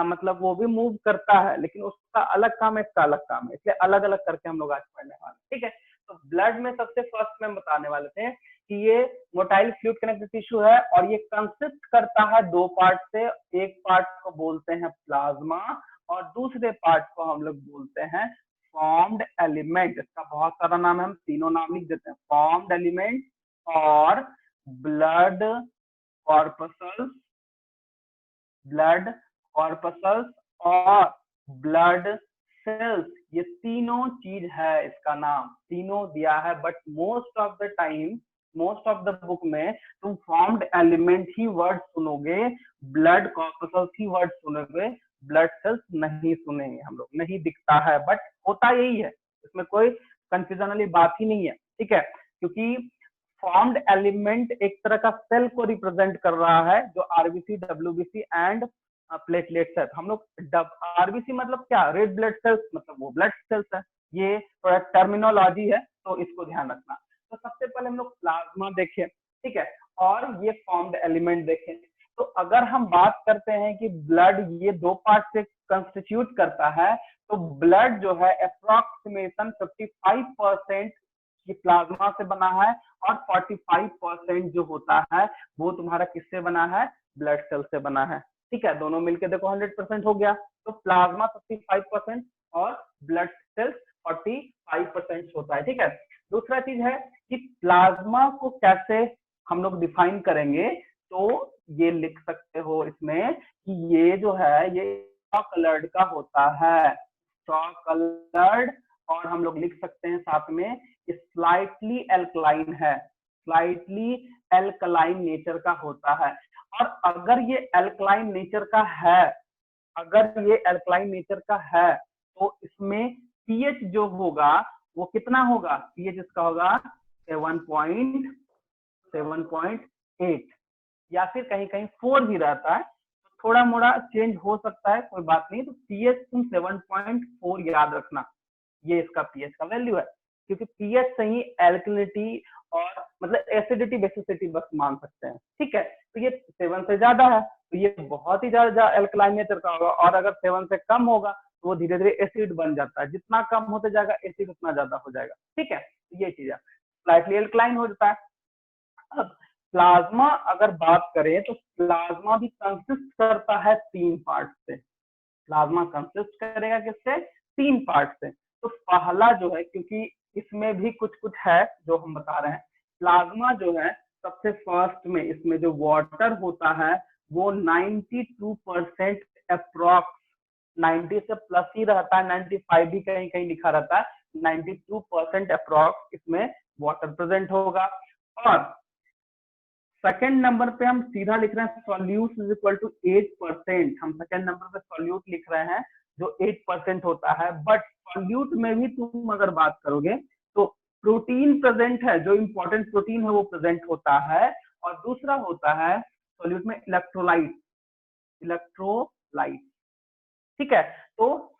मतलब वो भी मूव करता है, लेकिन उसका अलग काम है, इसका अलग काम है, इसलिए अलग अलग करके हम लोग आज पढ़ने वाले, ठीक है। तो ब्लड में सबसे फर्स्ट में बताने वाले थे कि ये मोटाइल फ्लूइड कनेक्टिव टिश्यू है, और ये कंसिस्ट करता है दो पार्ट से। एक पार्ट को बोलते हैं प्लाज्मा, और दूसरे पार्ट को हम लोग बोलते हैं फॉर्म्ड एलिमेंट। इसका बहुत सारा नाम है, हम तीनों नाम लिख देते हैं, फॉर्म्ड एलिमेंट और ब्लड कॉर्पसल्स ब्लड कॉर्पसल्स और ब्लड सेल्स, ये तीनों चीज है, इसका नाम तीनों दिया है। But most of the time, most of the book में तुम फॉर्म्ड एलिमेंट ही वर्ड सुनोगे, ब्लड कॉर्पसल्स ही वर्ड सुनोगे, ब्लड सेल्स नहीं सुनेंगे हम लोग, नहीं दिखता है। बट होता यही है, इसमें कोई कंफ्यूजन वाली बात ही नहीं है, ठीक है। क्योंकि फॉर्म्ड एलिमेंट एक तरह का सेल को रिप्रेजेंट कर रहा है, जो आरबीसी, डब्ल्यूबीसी एंड प्लेटलेट्स है। हम लोग आरबीसी मतलब क्या, रेड ब्लड सेल्स, मतलब वो ब्लड सेल्स है। ये थोड़ा टर्मिनोलॉजी है, तो इसको ध्यान रखना। तो सबसे पहले हम लोग प्लाज्मा देखें, ठीक है, और ये फॉर्म्ड एलिमेंट देखें। तो अगर हम बात करते हैं कि ब्लड ये दो पार्ट से कंस्टिट्यूट करता है, तो ब्लड जो है अप्रोक्सीमेशन 55% ये प्लाज्मा से बना है, और 45% जो होता है वो तुम्हारा किससे बना है, ब्लड सेल से बना है, ठीक है। दोनों मिलके देखो 100% हो गया। तो प्लाज्मा 55% और ब्लड सेल्स 45% होता है, ठीक है। दूसरा चीज है कि प्लाज्मा को कैसे हम लोग डिफाइन करेंगे, तो ये लिख सकते हो इसमें कि ये जो है ये कलर्ड का होता है, कलर्ड, और हम लोग लिख सकते हैं साथ में स्लाइटली एल्कलाइन है, स्लाइटली एल्कलाइन नेचर का होता है। और अगर ये एल्कलाइन नेचर का है, अगर ये एल्कलाइन नेचर का है, तो इसमें पीएच जो होगा वो कितना होगा, पीएच इसका होगा 7.8, या फिर कहीं कहीं 4 भी रहता है, थोड़ा मोड़ा चेंज हो सकता है, कोई बात नहीं। तो पीएच तुम 7.4 याद रखना, ये इसका पीएच का वैल्यू है। क्योंकि पीएच से ही एल्कलिनिटी और मतलब एसिडिटी बेसिसिटी बस मान सकते हैं, ठीक है। तो ये 7 से ज्यादा है, तो ये बहुत ही ज्यादा एल्कलाइन नेचर का होगा, और अगर 7 से कम होगा तो वो धीरे धीरे एसिड बन जाता है, जितना कम होते जाएगा एसिड उतना ज्यादा हो जाएगा, ठीक है। ये चीज है, स्लाइटली एल्कलाइन हो जाता है। अब प्लाज्मा अगर बात करें, तो प्लाज्मा भी कंसिस्ट करता है 3 पार्ट से। प्लाज्मा कंसिस्ट करेगा किससे, 3 पार्ट से। तो पहला जो है, क्योंकि इसमें भी कुछ कुछ है जो हम बता रहे हैं, प्लाज्मा जो है सबसे फर्स्ट में इसमें जो वाटर होता है वो 92% अप्रोक्स, 90 से प्लस ही रहता है, 95 भी कहीं कहीं लिखा रहता है, 92% अप्रोक्स इसमें वाटर प्रेजेंट होगा। और सेकेंड नंबर पे हम सीधा लिख रहे हैं सॉल्यूट इज इक्वल टू 8%, हम सेकेंड नंबर पे सॉल्यूट लिख रहे हैं जो 8% होता है। बट सॉल्यूट में भी तुम अगर बात करोगे तो प्रोटीन प्रेजेंट है, जो इंपॉर्टेंट प्रोटीन है वो प्रेजेंट होता है। और दूसरा होता है सॉल्यूट में इलेक्ट्रोलाइट, इलेक्ट्रोलाइट, ठीक है। तो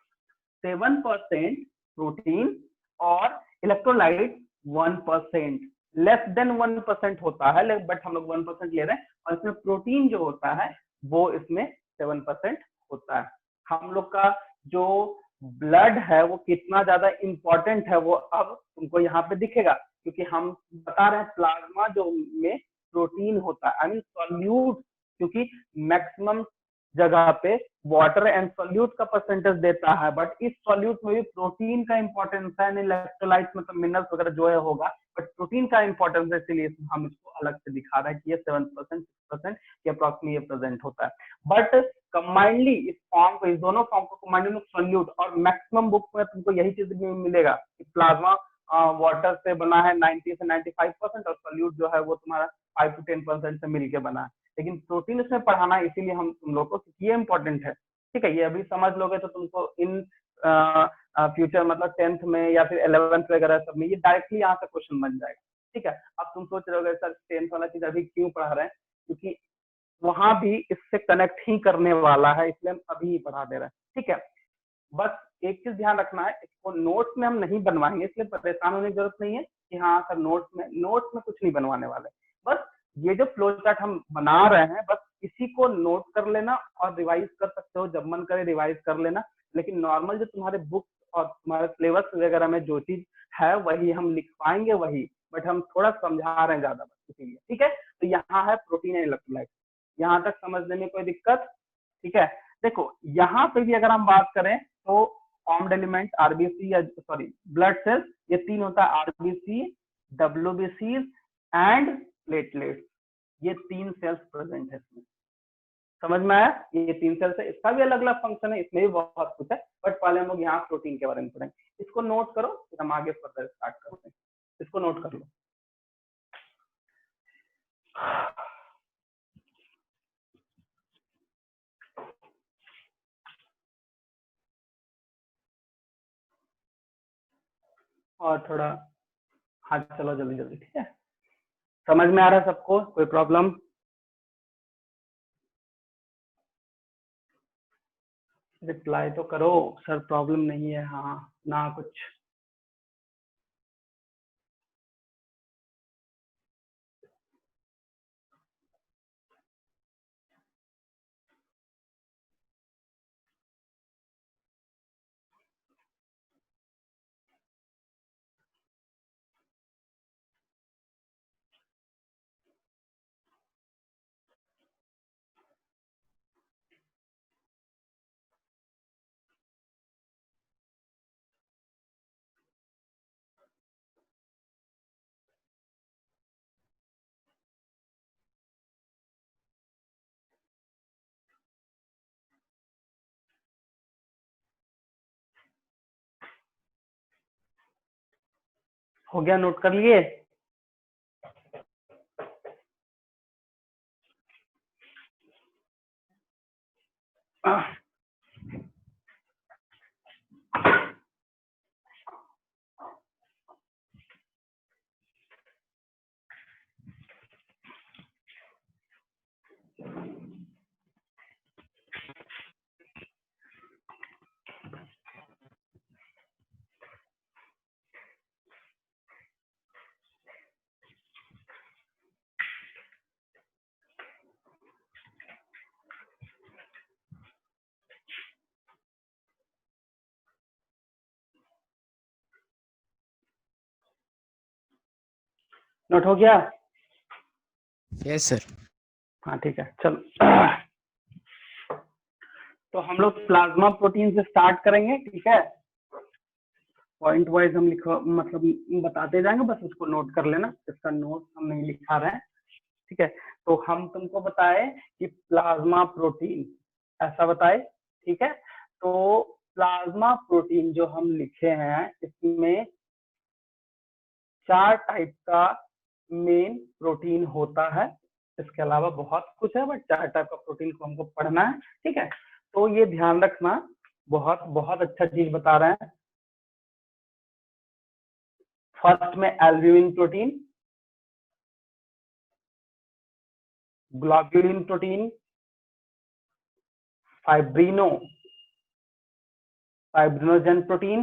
7% प्रोटीन और इलेक्ट्रोलाइट 1%, लेस देन 1% होता है, बट हम लोग 1% ले रहे हैं। और इसमें प्रोटीन जो होता है वो इसमें 7% होता है। हम लोग का जो ब्लड है वो कितना ज्यादा इंपॉर्टेंट है वो अब तुमको यहाँ पे दिखेगा, क्योंकि हम बता रहे हैं प्लाज्मा जो में प्रोटीन होता है, आई मीन सॉल्यूट, क्योंकि मैक्सिमम जगह पे वाटर एंड सॉल्यूट का परसेंटेज देता है, बट इस सॉल्यूट में भी प्रोटीन का इंपॉर्टेंस है, इलेक्ट्रोलाइट मतलब मिनरल्स वगैरह जो है होगा, बट प्रोटीन का इंपॉर्टेंस है, इसलिए हम इसको अलग से दिखा रहे हैं कि ये 7%, 6% के अप्रोक्सीमेटली ये प्रेजेंट होता है। बट कंबाइंडली इस फॉर्म को, इस दोनों फॉर्म को कंबाइंडली सॉल्यूट, और मैक्सिमम बुक में तुमको यही चीज भी मिलेगा कि प्लाज्मा वाटर से बना है 90 से 95%, और सॉल्यूट जो है वो तुम्हारा 5 to 10% से मिलके बना है। लेकिन प्रोटीन इसमें पढ़ाना है, इसीलिए हम तुम लोग को, ये इंपॉर्टेंट है, ठीक है। ये अभी समझ लोगे तो तुमको इन फ्यूचर मतलब 10th में या फिर 11th वगैरह सब में ये डायरेक्टली यहाँ से क्वेश्चन बन जाएगा, ठीक है। अब तुम सोच रहे हो सर 10th वाला चीज अभी क्यों पढ़ा रहे हैं, क्योंकि वहां भी इससे कनेक्ट ही करने वाला है, इसलिए हम अभी ही पढ़ा दे रहे हैं, ठीक है। बस एक चीज ध्यान रखना है, इसको नोट्स में हम नहीं बनवाएंगे, इसलिए परेशान होने की जरूरत नहीं है कि हाँ सर नोट्स में कुछ नहीं बनवाने वाले। बस ये जो फ्लो चार्ट हम बना रहे हैं, बस इसी को नोट कर लेना और रिवाइज कर सकते हो, जब मन करे रिवाइज कर लेना। लेकिन नॉर्मल जो तुम्हारे बुक और तुम्हारे सिलेबस वगैरह में जो चीज है वही हम लिखवाएंगे वही, बट हम थोड़ा समझा रहे हैं ज्यादा, बस इसीलिए, ठीक है। तो यहाँ है प्रोटीन एंड इलेक्ट्रोलाइट, यहाँ तक समझने में कोई दिक्कत, ठीक है। देखो यहाँ पे भी अगर हम बात करें तो फॉर्म्ड एलिमेंट आरबीसी या सॉरी ब्लड सेल्स, ये 3 होता है, आरबीसी, डब्ल्यूबीसी एंड प्लेटलेट्स, ये 3 सेल्स प्रेजेंट है इसमें। समझ में आया? ये 3 सेल्स है, इसका भी अलग अलग फंक्शन है, इसमें भी बहुत कुछ है, बट पहले हम लोग यहाँ प्रोटीन के बारे में पढ़ेंगे। इसको नोट करो, फिर हम आगे फर्दर स्टार्ट करते हैं। इसको नोट कर लो। और थोड़ा, हाँ चलो जल्दी जल्दी, ठीक है? समझ में आ रहा है सबको? कोई प्रॉब्लम? रिप्लाई तो करो सर, प्रॉब्लम नहीं है, हाँ ना कुछ। हो गया? नोट कर लिए? नोट हो गया? Yes sir. हाँ ठीक है, चलो। तो हम लोग प्लाज्मा प्रोटीन से स्टार्ट करेंगे, ठीक है? पॉइंट वाइज हम लिखो, मतलब बताते जाएंगे, बस उसको नोट कर लेना, इसका नोट हम नहीं लिखा रहे हैं, ठीक है? तो हम तुमको बताए कि प्लाज्मा प्रोटीन, ऐसा बताए, ठीक है? तो प्लाज्मा प्रोटीन जो हम लिखे हैं, इसमें 4 टाइप का मेन प्रोटीन होता है। इसके अलावा बहुत कुछ है, बट 4 टाइप का प्रोटीन को हमको पढ़ना है, ठीक है? तो ये ध्यान रखना, बहुत बहुत अच्छा चीज बता रहे हैं। फर्स्ट में albumin protein, globulin protein, fibrinogen protein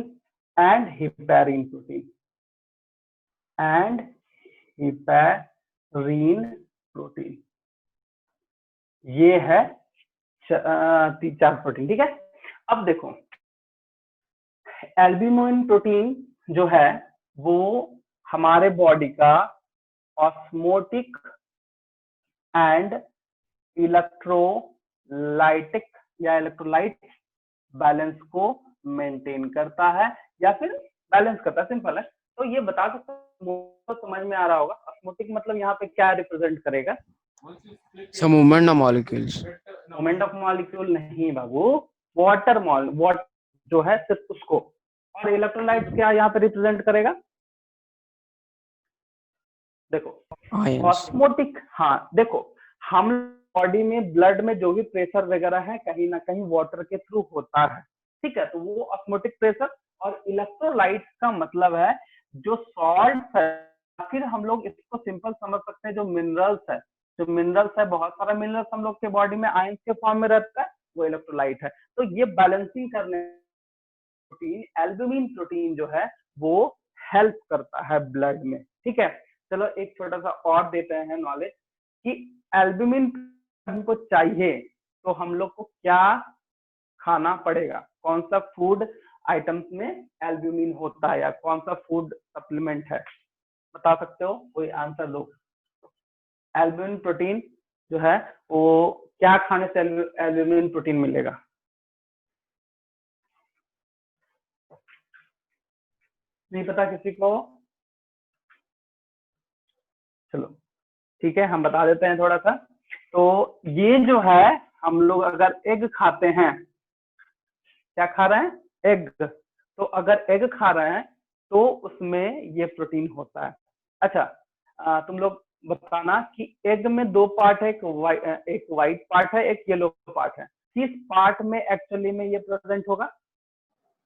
and heparin protein, ये है 3-4 प्रोटीन, ठीक है? अब देखो, एल्ब्यूमिन प्रोटीन जो है वो हमारे बॉडी का ऑस्मोटिक एंड इलेक्ट्रोलाइटिक या इलेक्ट्रोलाइट बैलेंस को मेंटेन करता है, या फिर बैलेंस करता है, सिंपल है। तो ये बता सकते हो, समझ में आ रहा होगा। ऑस्मोटिक मतलब यहाँ पे क्या रिप्रेजेंट करेगा? Movement of molecules. Movement of molecule नहीं बाबू, वाटर जो है सिर्फ उसको। और इलेक्ट्रोलाइट क्या यहाँ पे रिप्रेजेंट करेगा? देखो ऑस्मोटिक, हाँ देखो, हम बॉडी में ब्लड में जो भी प्रेशर वगैरह है कहीं ना कहीं वाटर के थ्रू होता है, ठीक है? तो वो ऑस्मोटिक प्रेशर। और इलेक्ट्रोलाइट का मतलब है जो सॉल्ट है, फिर हम लोग इसको सिंपल समझ सकते हैं, जो मिनरल्स है, बहुत सारा मिनरल्स हम लोग के बॉडी में आयंस के फॉर्म में रहता है, वो इलेक्ट्रोलाइट है। तो ये बैलेंसिंग करने प्रोटीन, एल्ब्यूमिन प्रोटीन जो है वो हेल्प करता है ब्लड में, ठीक है? चलो एक छोटा सा और देते हैं नॉलेज कि एल्ब्यूमिन हमको चाहिए तो हम लोग को क्या खाना पड़ेगा, कौन सा फूड आइटम्स में एल्ब्यूमिन होता है, या कौन सा फूड सप्लीमेंट है, बता सकते हो? कोई आंसर दो। एल्ब्यूमिन प्रोटीन जो है वो क्या खाने से एल्ब्यूमिन प्रोटीन मिलेगा? नहीं पता किसी को? चलो ठीक है, हम बता देते हैं थोड़ा सा। तो ये जो है हम लोग अगर एग खाते हैं, क्या खा रहे हैं, एग, तो अगर एग खा रहे हैं तो उसमें ये प्रोटीन होता है। अच्छा, तुम लोग बताना कि एग में दो पार्ट है, एक व्हाइट पार्ट है, एक येलो पार्ट है, किस पार्ट में एक्चुअली में ये प्रेजेंट होगा?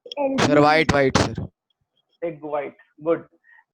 Sir white white sir. Egg white, good,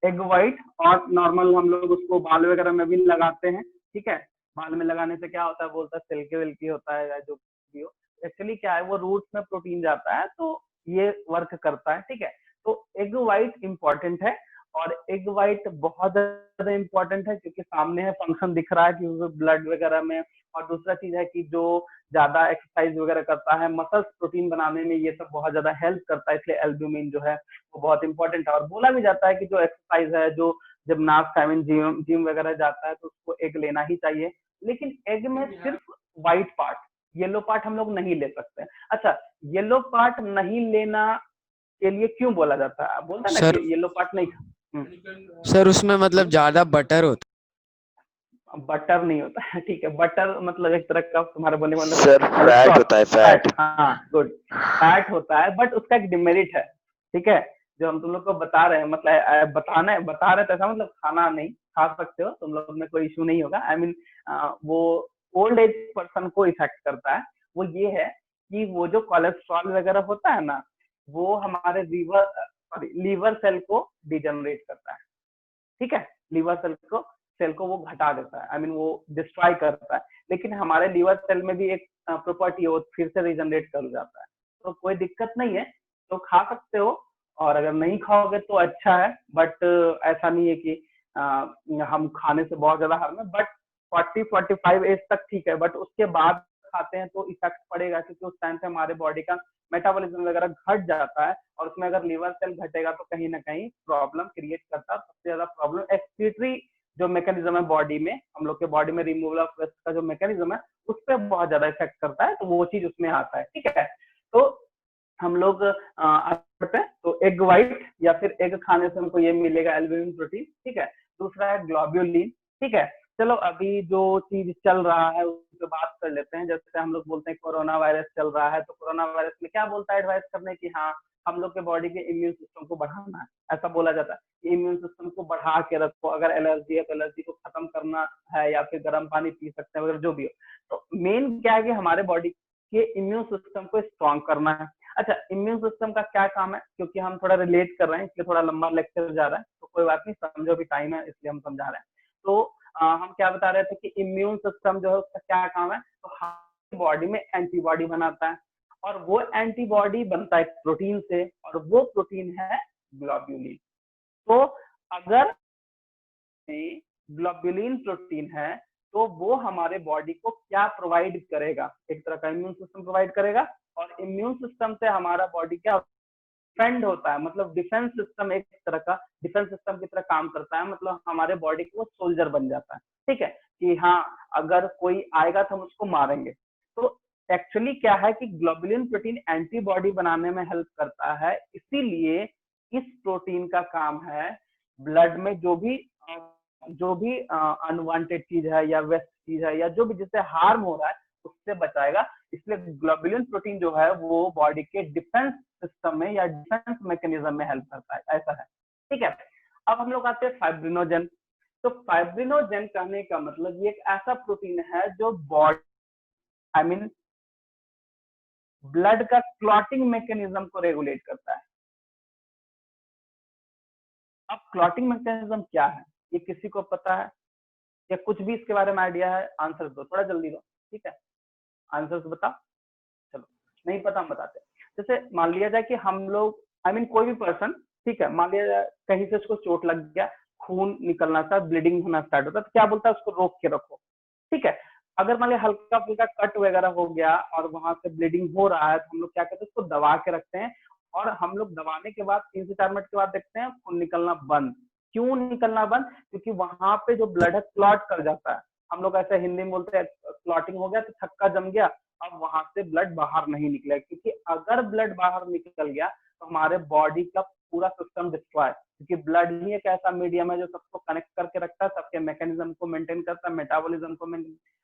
egg white. और नॉर्मल हम लोग उसको बाल वगैरह में भी लगाते हैं, ठीक है, बाल में लगाने से क्या होता है, बोलता है सिल्की विल्की होता है या जो भी हो, एक्चुअली क्या है वो रूट्स में प्रोटीन जाता है तो ये वर्क करता है, ठीक है। तो एग व्हाइट इंपॉर्टेंट है, और एग व्हाइट बहुत ज्यादा इंपॉर्टेंट है क्योंकि सामने है, फंक्शन दिख रहा है कि ब्लड वगैरह में। और दूसरा चीज है कि जो ज्यादा एक्सरसाइज वगैरह करता है, मसल्स प्रोटीन बनाने में ये सब बहुत ज्यादा हेल्प करता है, इसलिए एल्ब्यूमिन जो है वो बहुत इंपॉर्टेंट है। और बोला भी जाता है कि जो एक्सरसाइज है, जो जिमनास्ट आई मीन जिम वगैरह जाता है तो उसको एग लेना ही चाहिए, लेकिन एग में सिर्फ व्हाइट पार्ट, येलो पार्ट हम लोग नहीं ले सकते। अच्छा, येलो पार्ट नहीं लेना के लिए क्यों बोला जाता है, बोलता है ना सर कि येलो पार्ट नहीं। सर उसमें मतलब ज्यादा बटर होता बटर नहीं होता है, ठीक है, बटर मतलब एक तरह का तुम्हारे बोलने का मतलब सर फैट होता है, फैट। हाँ गुड, फैट होता है, बट उसका एक डिमेरिट है, ठीक है, जो हम तुम लोग को बता रहे हैं, मतलब बताना है, बता रहे थे ऐसा मतलब खाना नहीं, खा सकते हो तुम लोग में, कोई इशू नहीं होगा। आई मीन वो ओल्ड एज पर्सन को इफेक्ट करता है, वो ये है कि वो जो कोलेस्ट्रॉल वगैरह होता है ना, वो हमारे लीवर सेल को डिजनरेट करता है, ठीक है, लीवर सेल को वो घटा देता है, आई मीन वो डिस्ट्रॉय करता है। लेकिन हमारे लीवर सेल में भी एक प्रॉपर्टी है, वो फिर से रिजनरेट कर जाता है, तो कोई दिक्कत नहीं है, तो खा सकते हो। और अगर नहीं खाओगे तो अच्छा है, बट ऐसा नहीं है कि हम खाने से बहुत ज्यादा हार्म है, बट 40-45 एज तक ठीक है, बट उसके बाद खाते हैं तो इफेक्ट पड़ेगा, क्योंकि उस टाइम पे हमारे बॉडी का मेटाबॉलिज्म वगैरह घट जाता है, और उसमें अगर लीवर सेल घटेगा तो कहीं ना कहीं प्रॉब्लम क्रिएट करता है। सबसे ज्यादा प्रॉब्लम एक्सक्रीटरी जो मैकेनिज्म है बॉडी में, हम लोग के बॉडी में रिमूवल ऑफ वेस्ट का जो मैकेनिज्म है, उस पर बहुत ज्यादा इफेक्ट करता है, तो वो चीज उसमें आता है, ठीक है। तो हम लोग करते हैं, तो एग व्हाइट या फिर एग खाने से हमको ये मिलेगा एल्ब्यूमिन प्रोटीन, ठीक है। दूसरा है ग्लोब्यूलिन, ठीक है। चलो अभी जो चीज चल रहा है उस पर बात कर लेते हैं। जैसे हम लोग बोलते हैं कोरोना वायरस चल रहा है, तो कोरोना वायरस में क्या बोलता है एडवाइस करने की, हाँ हम लोग के बॉडी के इम्यून सिस्टम को बढ़ाना है, ऐसा बोला जाता है कि इम्यून सिस्टम को बढ़ा के रखो, अगर एलर्जी है तो एलर्जी को खत्म करना है, या फिर गर्म पानी पी सकते हैं, अगर जो भी हो। तो मेन क्या है कि हमारे बॉडी के इम्यून सिस्टम को स्ट्रॉन्ग करना है। अच्छा, इम्यून सिस्टम का क्या काम है, क्योंकि हम थोड़ा रिलेट कर रहे हैं इसलिए थोड़ा लंबा लेक्चर जा रहा है, तो कोई बात नहीं, समझो भी, टाइम है इसलिए हम समझा रहे हैं। तो हम क्या बता रहे थे कि इम्यून सिस्टम जो है उसका क्या काम है, तो हमारी बॉडी में एंटीबॉडी बनाता है, और वो एंटीबॉडी बनता है प्रोटीन से, और वो प्रोटीन है ग्लोब्यूलिन। तो अगर ग्लोब्यूलिन प्रोटीन है तो वो हमारे बॉडी को क्या प्रोवाइड करेगा, एक तरह का इम्यून सिस्टम प्रोवाइड करेगा, और इम्यून सिस्टम से हमारा बॉडी क्या डिफेंड होता है, मतलब डिफेंस सिस्टम, एक तरह का डिफेंस सिस्टम की तरह काम करता है, मतलब हमारे बॉडी को सोल्जर बन जाता है, ठीक है, कि हाँ अगर कोई आएगा तो हम उसको मारेंगे। तो एक्चुअली क्या है कि ग्लोबुलिन प्रोटीन एंटीबॉडी बनाने में हेल्प करता है, इसीलिए इस प्रोटीन का काम है ब्लड में जो भी अनवांटेड चीज है या वेस्ट चीज है या जो भी जिससे हार्म हो रहा है उससे बचाएगा। इसलिए ग्लोबुलिन प्रोटीन जो है वो बॉडी के डिफेंस सिस्टम में या डिफेंस मैकेनिज्म में हेल्प करता है, ऐसा है, ठीक है। अब हम लोग आते हैं फाइब्रिनोजन। तो फाइब्रिनोजन कहने का मतलब ये एक ऐसा प्रोटीन है जो बॉडी आई मीन ब्लड का क्लॉटिंग मैकेनिज्म को रेगुलेट करता है। अब क्लॉटिंग मैकेनिज्म क्या है, ये किसी को पता है या कुछ भी इसके बारे में आइडिया है? आंसर दो, थोड़ा जल्दी दो, ठीक है, आंसर बताओ। चलो नहीं पता हम बताते। जैसे मान लिया जाए कि हम लोग आई मीन कोई भी पर्सन, ठीक है, मान लिया जाए कहीं से उसको चोट लग गया, खून निकलना स्टार्ट, ब्लीडिंग होना स्टार्ट होता है, तो क्या बोलता है, उसको रोक के रखो, ठीक है। अगर मान लिया हल्का फुल्का कट वगैरह हो गया और वहां से ब्लीडिंग हो रहा है, तो हम लोग क्या करते हैं, उसको दबा के रखते हैं, और हम लोग दबाने के बाद 3 से 4 मिनट के बाद देखते हैं खून निकलना बंद। क्यों निकलना बंद? क्योंकि वहां पे जो ब्लड है क्लॉट कर जाता है। हम लोग ऐसे हिंदी में बोलते हैं क्लॉटिंग हो गया, तो थक्का जम गया, अब वहां से ब्लड बाहर नहीं निकलेगा, क्योंकि अगर ब्लड बाहर निकल गया तो हमारे बॉडी का पूरा सिस्टम डिस्ट्रॉय, क्योंकि ब्लड ही एक ऐसा मीडियम है जो सबको कनेक्ट करके रखता है, सबके मैकेनिज्म को मेंटेन करता है, मेटाबॉलिज्म को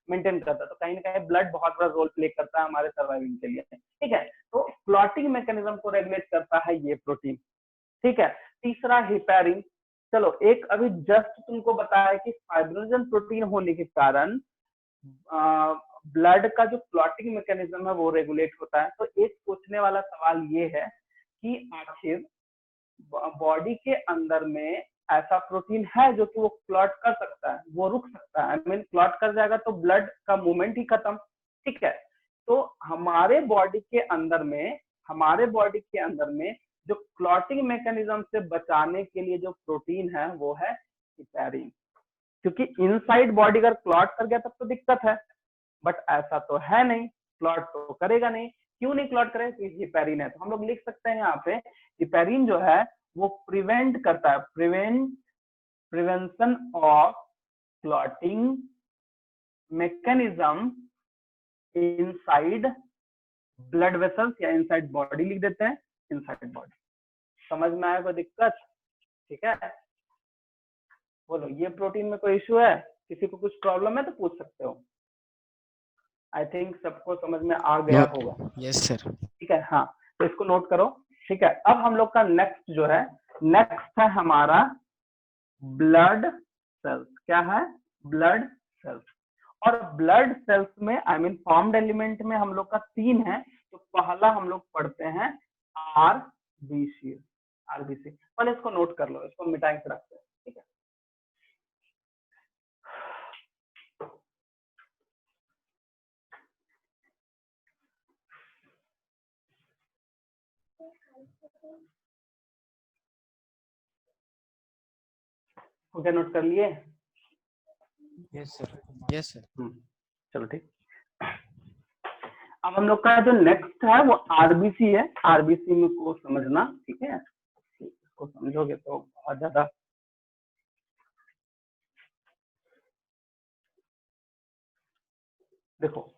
मेंटेन करता है। तो कहीं ना कहीं ब्लड बहुत बड़ा रोल प्ले करता है हमारे सर्वाइविंग के लिए, ठीक है। तो क्लॉटिंग मैकेनिज्म को रेगुलेट करता है ये प्रोटीन, ठीक है। तीसरा हिपैरिन। चलो एक अभी जस्ट तुमको बताया कि फाइब्रिनोजन प्रोटीन होने के कारण ब्लड का जो क्लॉटिंग मैकेनिज्म है वो रेगुलेट होता है। तो एक पूछने वाला सवाल ये है कि आखिर बॉडी के अंदर में ऐसा प्रोटीन है जो कि वो क्लॉट कर सकता है, वो रुक सकता है, आई मीन क्लॉट कर जाएगा तो ब्लड का मूवमेंट ही खत्म, ठीक है। तो हमारे बॉडी के अंदर में जो क्लॉटिंग मैकेनिज्म से बचाने के लिए जो प्रोटीन है वो है हिपैरिन, क्योंकि इनसाइड बॉडी अगर क्लॉट कर गया तब तो दिक्कत है, बट ऐसा तो है नहीं, क्लॉट तो करेगा नहीं। क्यों नहीं क्लॉट करेगा? क्योंकि हिपैरिन है। तो हम लोग लिख सकते हैं यहाँ पे हिपैरिन जो है वो प्रिवेंट करता है, prevention of clotting mechanism inside blood vessels, या इनसाइड बॉडी लिख देते हैं, इनसाइड बॉडी। समझ में आया कोई दिक्कत? ठीक है, बोलो ये प्रोटीन में कोई इश्यू है? किसी को कुछ प्रॉब्लम है तो पूछ सकते हो। आई थिंक सबको समझ में आ गया होगा। Yes sir. ठीक है, हाँ तो इसको नोट करो। ठीक है, अब हम लोग का नेक्स्ट जो है, नेक्स्ट है हमारा ब्लड सेल्स। क्या है? Blood cells. और ब्लड सेल्स में आई मीन फॉर्म्ड एलिमेंट में हम लोग का 3 है। तो पहला हम लोग पढ़ते हैं आरबीसी। आरबीसी पहले इसको नोट कर लो, इसको मिटाई के रखते हैं, ठीक है। ओके, नोट कर लिए? Yes sir. Yes sir. चलो ठीक। अब हम लोग का जो नेक्स्ट है वो आरबीसी है। आरबीसी में को समझना, ठीक है, इसको समझोगे तो बहुत ज्यादा देखो।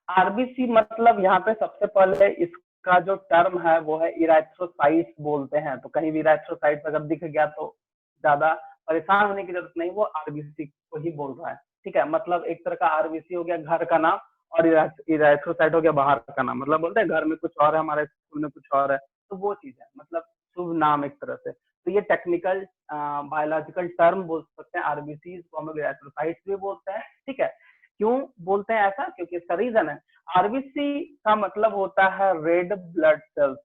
आरबीसी मतलब यहाँ पे सबसे पहले इसका जो टर्म है वो है इराथ्रोसाइट्स बोलते हैं। तो कहीं भी इराथ्रोसाइट्स अगर दिख गया तो ज्यादा परेशान होने की जरूरत नहीं, वो आरबीसी को ही बोल रहा है, ठीक है। मतलब एक तरह का आरबीसी हो गया घर का नाम, और इराथ्रोसाइट हो गया बाहर का नाम। मतलब बोलते हैं घर में कुछ और है, हमारे स्कूल में कुछ और है, तो वो चीज है, मतलब शुभ नाम एक तरह से। तो ये टेक्निकल बायोलॉजिकल टर्म बोल सकते हैं। आरबीसी को हम लोग इराथ्रोसाइट्स भी बोलते हैं, ठीक है। क्यों बोलते हैं ऐसा? क्योंकि इसका रीजन है, आरबीसी का मतलब होता है रेड ब्लड सेल्स,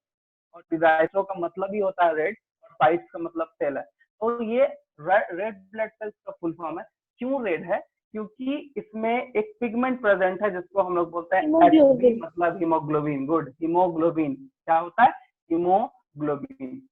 और इराथ्रो का मतलब ही होता है रेड, और साइट्स का मतलब सेल है। तो ये रेड ब्लड सेल्स का फुल फॉर्म है। क्यों रेड है? क्योंकि इसमें एक पिगमेंट प्रेजेंट है जिसको हम लोग बोलते हैं HB, मतलब हीमोग्लोबिन। गुड, हीमोग्लोबिन क्या होता है? हीमोग्लोबिन।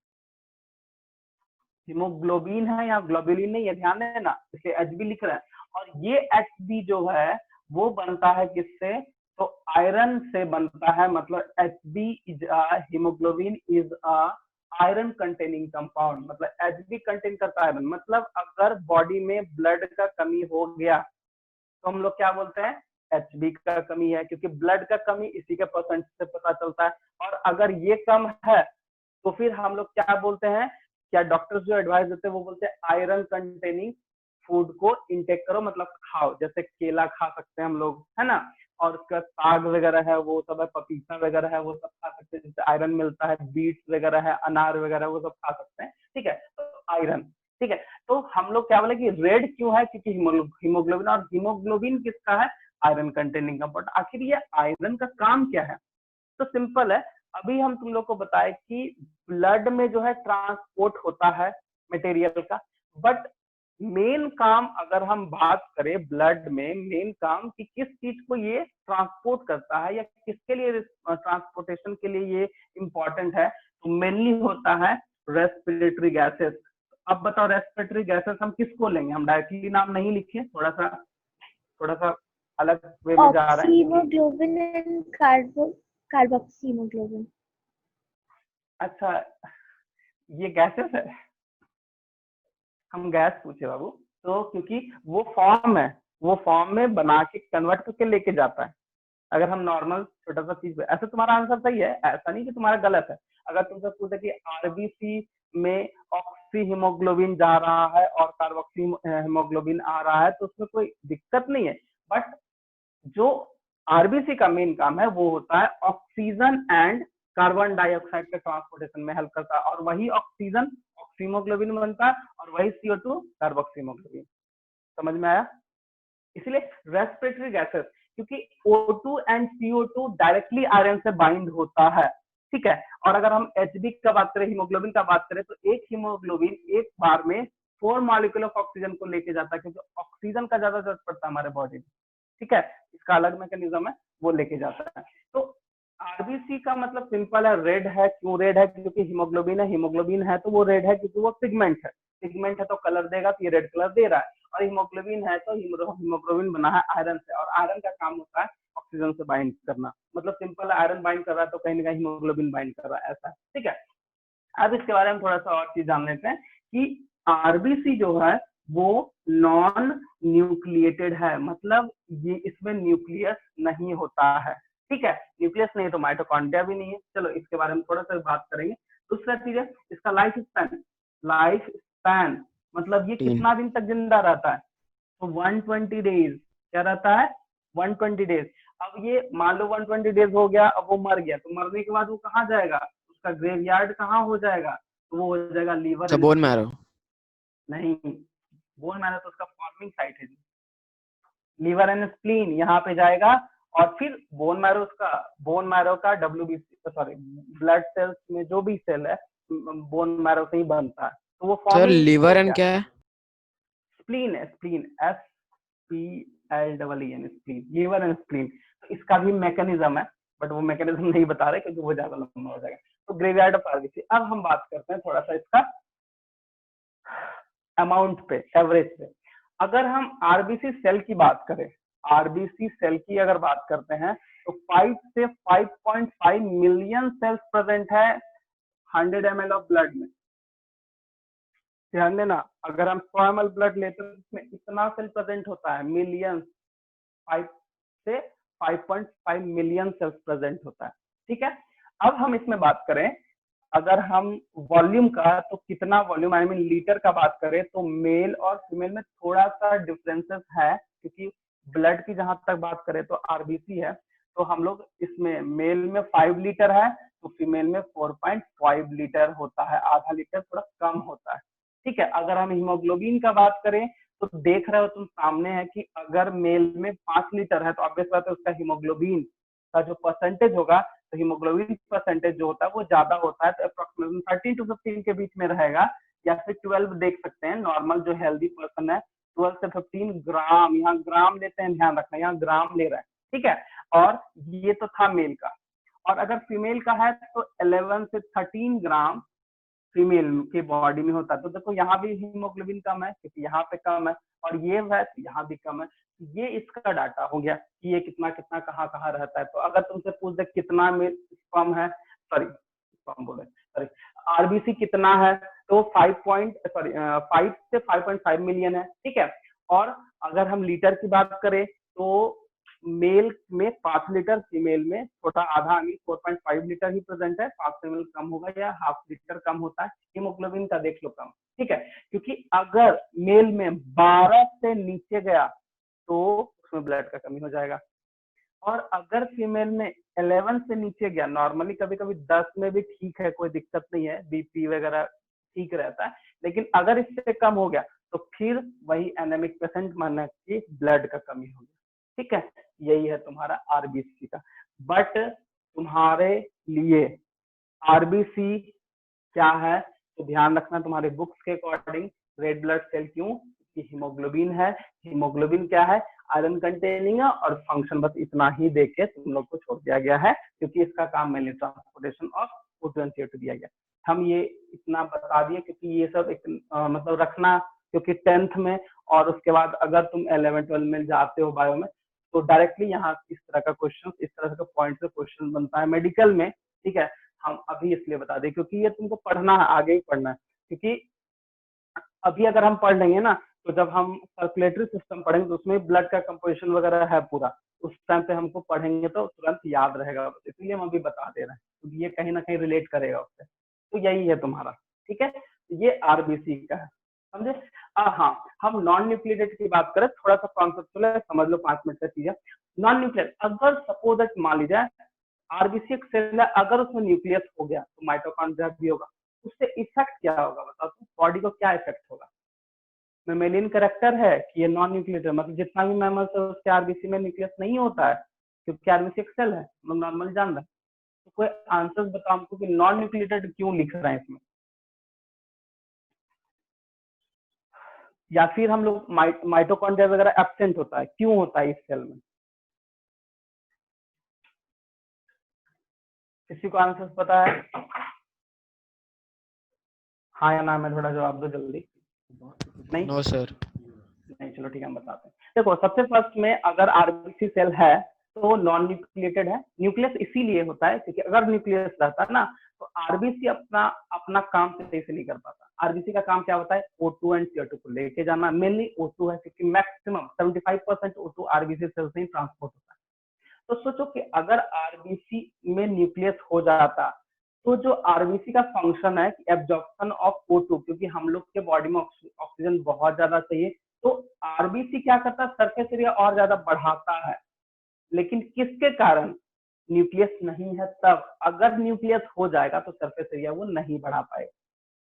हीमोग्लोबिन है या ग्लोबुलिन नहीं है, ध्यान देना, इसे HB लिख रहे हैं। और ये HB जो है वो बनता है किससे? तो आयरन से बनता है। मतलब HB is haemoglobin is a iron containing compound. मतलब HB कंटेन करता है आयरन। मतलब अगर बॉडी में ब्लड का कमी हो गया तो हम लोग क्या बोलते हैं? HB का कमी है, क्योंकि ब्लड का कमी इसी के परसेंट से पता चलता है। और अगर ये कम है तो फिर हम लोग क्या बोलते हैं? क्या डॉक्टर्स जो एडवाइस देते हैं वो बोलते हैं आयरन कंटेनिंग फूड को इंटेक करो, मतलब खाओ। जैसे केला खा सकते हैं हम लोग, है ना, और उसका साग वगैरह है वो सब है, पपीता वगैरह है वो सब खा सकते हैं, जिससे आयरन मिलता है। बीट्स वगैरह है, अनार वगैरह वो सब खा सकते हैं, ठीक है। तो आयरन, ठीक है। तो हम लोग क्या बोले कि रेड क्यों है? क्योंकि हीमोग्लोबिन, और हीमोग्लोबिन किसका है? Iron containing compound. आखिर ये आयरन का काम क्या है? तो सिंपल है, अभी हम तुम लोग को बताए कि ब्लड में जो है ट्रांसपोर्ट होता है मटेरियल का, बट मेन काम अगर हम बात करें ब्लड में, मेन काम कि किस चीज को ये ट्रांसपोर्ट करता है या किसके लिए ट्रांसपोर्टेशन के लिए ये इंपॉर्टेंट है, तो मेनली होता है रेस्पिरेटरी गैसेस। अब बताओ रेस्पिरेटरी गैसेस हम किसको लेंगे? हम डायरेक्टली नाम नहीं लिखे, थोड़ा सा अलग वे में जा रहे हैं। Oxyhemoglobin and carboxyhemoglobin. अच्छा, ये गैसेस है? हम गैस पूछे बाबू। तो क्योंकि वो फॉर्म है, वो फॉर्म में बना के कन्वर्ट करके लेके जाता है। अगर हम नॉर्मल छोटा सा चीज, ऐसे तुम्हारा आंसर सही है, ऐसा नहीं कि तुम्हारा गलत है। अगर तुमसे पूछे कि आरबीसी में ऑक्सी हीमोग्लोबिन जा रहा है और कार्बोक्सी हीमोग्लोबिन आ रहा है तो उसमें कोई दिक्कत नहीं है, बट जो आरबीसी का मेन काम है वो होता है ऑक्सीजन एंड कार्बन डाइऑक्साइड के ट्रांसपोर्टेशन में हेल्प करता है, और वही ऑक्सीजन ऑक्सीमोग्लोबिन बनता है और वही CO2 कार्बोक्सीमोग्लोबिन। समझ में आया? इसलिए रेस्पिरेटरी गैसेस, क्योंकि O2 and CO2 directly iron से बाइंड होता है, ठीक है। और अगर हम HB का बात करें, हीमोग्लोबिन का बात करें, तो एक हीमोग्लोबिन एक बार में 4 मॉलिक्यूल ऑफ ऑक्सीजन को लेके जाता है, क्योंकि ऑक्सीजन का ज्यादा जरूरत पड़ता है हमारे बॉडी में, ठीक है। इसका अलग मैकेनिज्म है, वो लेके जाता है। तो आरबीसी का मतलब सिंपल है, रेड है। क्यों रेड है? क्योंकि हीमोग्लोबिन है, हीमोग्लोबिन है तो वो रेड है, क्योंकि वो पिगमेंट है, पिगमेंट है तो कलर देगा, तो ये रेड कलर दे रहा है। और हीमोग्लोबिन है तो हीमोग्लोबिन बना है आयरन से, और आयरन का काम होता है ऑक्सीजन से बाइंड करना। मतलब सिंपल है, आयरन बाइंड कर रहा है तो कहीं ना कहीं हीमोग्लोबिन बाइंड कर रहा है, ऐसा, ठीक है। अब इसके बारे में थोड़ा सा और चीज जान लेते हैं कि आरबीसी जो है वो नॉन न्यूक्लिएटेड है, मतलब ये इसमें न्यूक्लियस नहीं होता है, ठीक है। न्यूक्लियस नहीं तो माइटोकॉन्ड्रिया भी नहीं है। चलो इसके बारे में थोड़ा सा बात करेंगे। दूसरा चीज है इसका लाइफ स्पैन। लाइफ स्पैन मतलब ये कितना दिन तक जिंदा रहता है? तो 120 डेज। क्या रहता है? 120 डेज। अब ये मान लो 120 डेज हो गया, अब वो मर गया, तो मरने के बाद वो कहाँ जाएगा? उसका ग्रेवयार्ड कहाँ हो जाएगा? तो वो हो जाएगा लीवर। बोन मैरो नहीं, बोन मैरो तो उसका फॉर्मिंग साइट है। लीवर एंड स्प्लीन यहाँ पे जाएगा, और फिर बोन मैरो, उसका बोन मैरो का WBC सॉरी ब्लड सेल्स में जो भी सेल है बोन मैरो से ही बनता है, तो वो सर फॉर्मिंग लिवर एंड क्या है? स्प्लीन है, spleen SPLEEN, spleen, liver and spleen. तो इसका भी मैकेनिज्म है, बट वो मैकेनिज्म नहीं बता रहे क्योंकि वो ज्यादा लंबा हो जाएगा। तो ग्रेवयार्ड ऑफ आरबीसी। अब हम बात करते हैं थोड़ा सा इसका अमाउंट पे, एवरेज पे। अगर हम आरबीसी सेल की बात करें, आरबीसी सेल की अगर बात करते हैं, तो 5 से 5.5 मिलियन सेल्स प्रेजेंट है 100 ml ऑफ ब्लड में। ध्यान देना, अगर हम 100 ml ब्लड लेते हैं इसमें इतना सेल प्रेजेंट होता है, मिलियन, 5 से 5.5 मिलियन सेल्स प्रेजेंट होता है, ठीक है। अब हम इसमें बात करें, अगर हम वॉल्यूम का, तो कितना वॉल्यूम, आई मीन लीटर का बात करें, तो मेल और फीमेल में थोड़ा सा डिफरेंसेस है, क्योंकि ब्लड की जहां तक बात करें तो आरबीसी है, तो हम लोग इसमें मेल में 5 लीटर है, तो फीमेल में 4.5 लीटर होता है, आधा लीटर थोड़ा कम होता है, ठीक है। अगर हम हीमोग्लोबिन का बात करें, तो देख रहे हो तुम सामने है कि अगर मेल में 5 लीटर है, तो ऑब्वियस बात है उसका हीमोग्लोबिन का जो परसेंटेज होगा, तो हीमोग्लोबिन परसेंटेज जो होता है वो ज्यादा होता है, तो अप्रोक्सीमेटली 13 to 15 के बीच में रहेगा, या फिर 12 देख सकते हैं। नॉर्मल जो हेल्दी पर्सन है 12 से 15 ग्राम, यहाँ ग्राम लेते हैं, ध्यान रखना यहाँ ग्राम ले रहा है, ठीक है। और ये तो था मेल का, और अगर फीमेल का है तो 11 से 13 ग्राम फीमेल के बॉडी में होता है। तो देखो यहाँ भी हीमोग्लोबिन कम है, क्योंकि यहाँ पे कम है, और ये है तो यहाँ भी कम है। ये इसका डाटा हो गया कि ये कितना कितना कहाँ कहाँ रहता है। तो अगर तुमसे पूछ दे कितना में स्पर्म है, सॉरी स्पर्म बोले, सॉरी आरबीसी कितना है, तो 5 से 5.5 मिलियन है, ठीक है। और अगर हम लीटर की बात करें, तो मेल में 5 लीटर, फीमेल में थोड़ा आधा, 4.5 लीटर ही प्रेजेंट है, 5 ml कम होगा या हाफ लीटर कम होता है। हीमोग्लोबिन का देख लो कम, ठीक है, क्योंकि अगर मेल में 12 से नीचे गया तो उसमें ब्लड का कमी हो जाएगा, और अगर फीमेल में 11 से नीचे गया, नॉर्मली कभी कभी 10 में भी ठीक है, कोई दिक्कत नहीं है, बीपी वगैरह ठीक रहता है, लेकिन अगर इससे कम हो गया तो फिर वही एनेमिक पेशेंट माना कि ब्लड का कमी हो गया, ठीक है। यही है तुम्हारा आरबीसी का। बट तुम्हारे लिए आरबीसी क्या है, तो ध्यान रखना तुम्हारे बुक्स के अकॉर्डिंग, रेड ब्लड सेल क्यों, कि हीमोग्लोबिन है। हीमोग्लोबिन क्या है? आयरन कंटेनिंग है, और फंक्शन बस इतना ही देके तुम लोग को छोड़ दिया गया है, क्योंकि इसका काम mainly transportation of O2 and CO2 दिया गया। हम ये इतना बता दिए क्योंकि ये सब एक मतलब रखना, क्योंकि 10th में और उसके बाद अगर तुम 11-12 में जाते हो बायो में, तो डायरेक्टली यहाँ इस तरह का क्वेश्चन, इस तरह का पॉइंट से क्वेश्चन बनता है मेडिकल में, ठीक है। हम अभी इसलिए बता दें क्योंकि ये तुमको पढ़ना है, आगे ही पढ़ना है, क्योंकि अभी अगर हम पढ़ लेंगे ना, तो जब हम सर्कुलेटरी सिस्टम पढ़ेंगे तो उसमें ब्लड का कंपोजिशन वगैरह है पूरा, उस टाइम पे हमको पढ़ेंगे तो तुरंत याद रहेगा, इसलिए हम अभी बता दे रहे हैं, क्योंकि ये कहीं ना कहीं रिलेट करेगा उससे। तो यही है तुम्हारा, ठीक है। ये आरबीसी का है। समझे? हाँ, हम नॉन न्यूक्लिएटेड की बात करें, थोड़ा सा कॉन्सेप्चुअल है, समझ लो 5 मिनट का चीज है। नॉन न्यूक्लियर, अगर सपोज दैट मान लीजिए आरबीसी एक सेल है, अगर उसमें न्यूक्लियस हो गया तो माइटोकॉन्ड्रिया भी होगा, उससे इफेक्ट क्या होगा बताओ, बॉडी को क्या इफेक्ट होगा? मेमेलियन कैरेक्टर है कि ये नॉन न्यूक्लिएटेड, मतलब जितना भी मैमल्स है उसके आरबीसी में न्यूक्लियस नहीं होता है, क्योंकि आरबीसी एक सेल है, हम नॉर्मल जान रहे हैं। तो कोई आंसर्स बताओ हमको कि नॉन न्यूक्लिएटेड क्यों लिख रहे हैं इसमें, या फिर हम लोग माइटोकॉन्ड्रिया वगैरह एब्सेंट होता है, क्यों होता है इस सेल में? किसी को आंसर पता है? हाँ या ना में थोड़ा जवाब दो जल्दी। नहीं नो सर। नहीं, चलो ठीक है, हम बताते हैं। देखो, सबसे फर्स्ट में अगर आरबीसी सेल है तो नॉन न्यूक्लिएटेड है। न्यूक्लियस इसीलिए होता है क्योंकि अगर न्यूक्लियस रहता ना तो आरबीसी अपना अपना काम सही से नहीं कर पाता। आरबीसी का काम क्या होता है? O2 एंड CO2 को लेके जाना, मेनली O2 है क्योंकि मैक्सिमम 75% O2 आरबीसी सेल से ही ट्रांसपोर्ट होता है। तो सोचो कि अगर आरबीसी में न्यूक्लियस हो जाता तो जो आरबीसी का फंक्शन है एब्जॉर्प्शन ऑफ O2, क्योंकि हम लोग के बॉडी में ऑक्सीजन बहुत ज्यादा चाहिए, तो आरबीसी क्या करता है? सरफेस एरिया और ज्यादा बढ़ाता है। लेकिन किसके कारण? न्यूक्लियस नहीं है तब। अगर न्यूक्लियस हो जाएगा तो सरफेस एरिया वो नहीं बढ़ा पाएगा।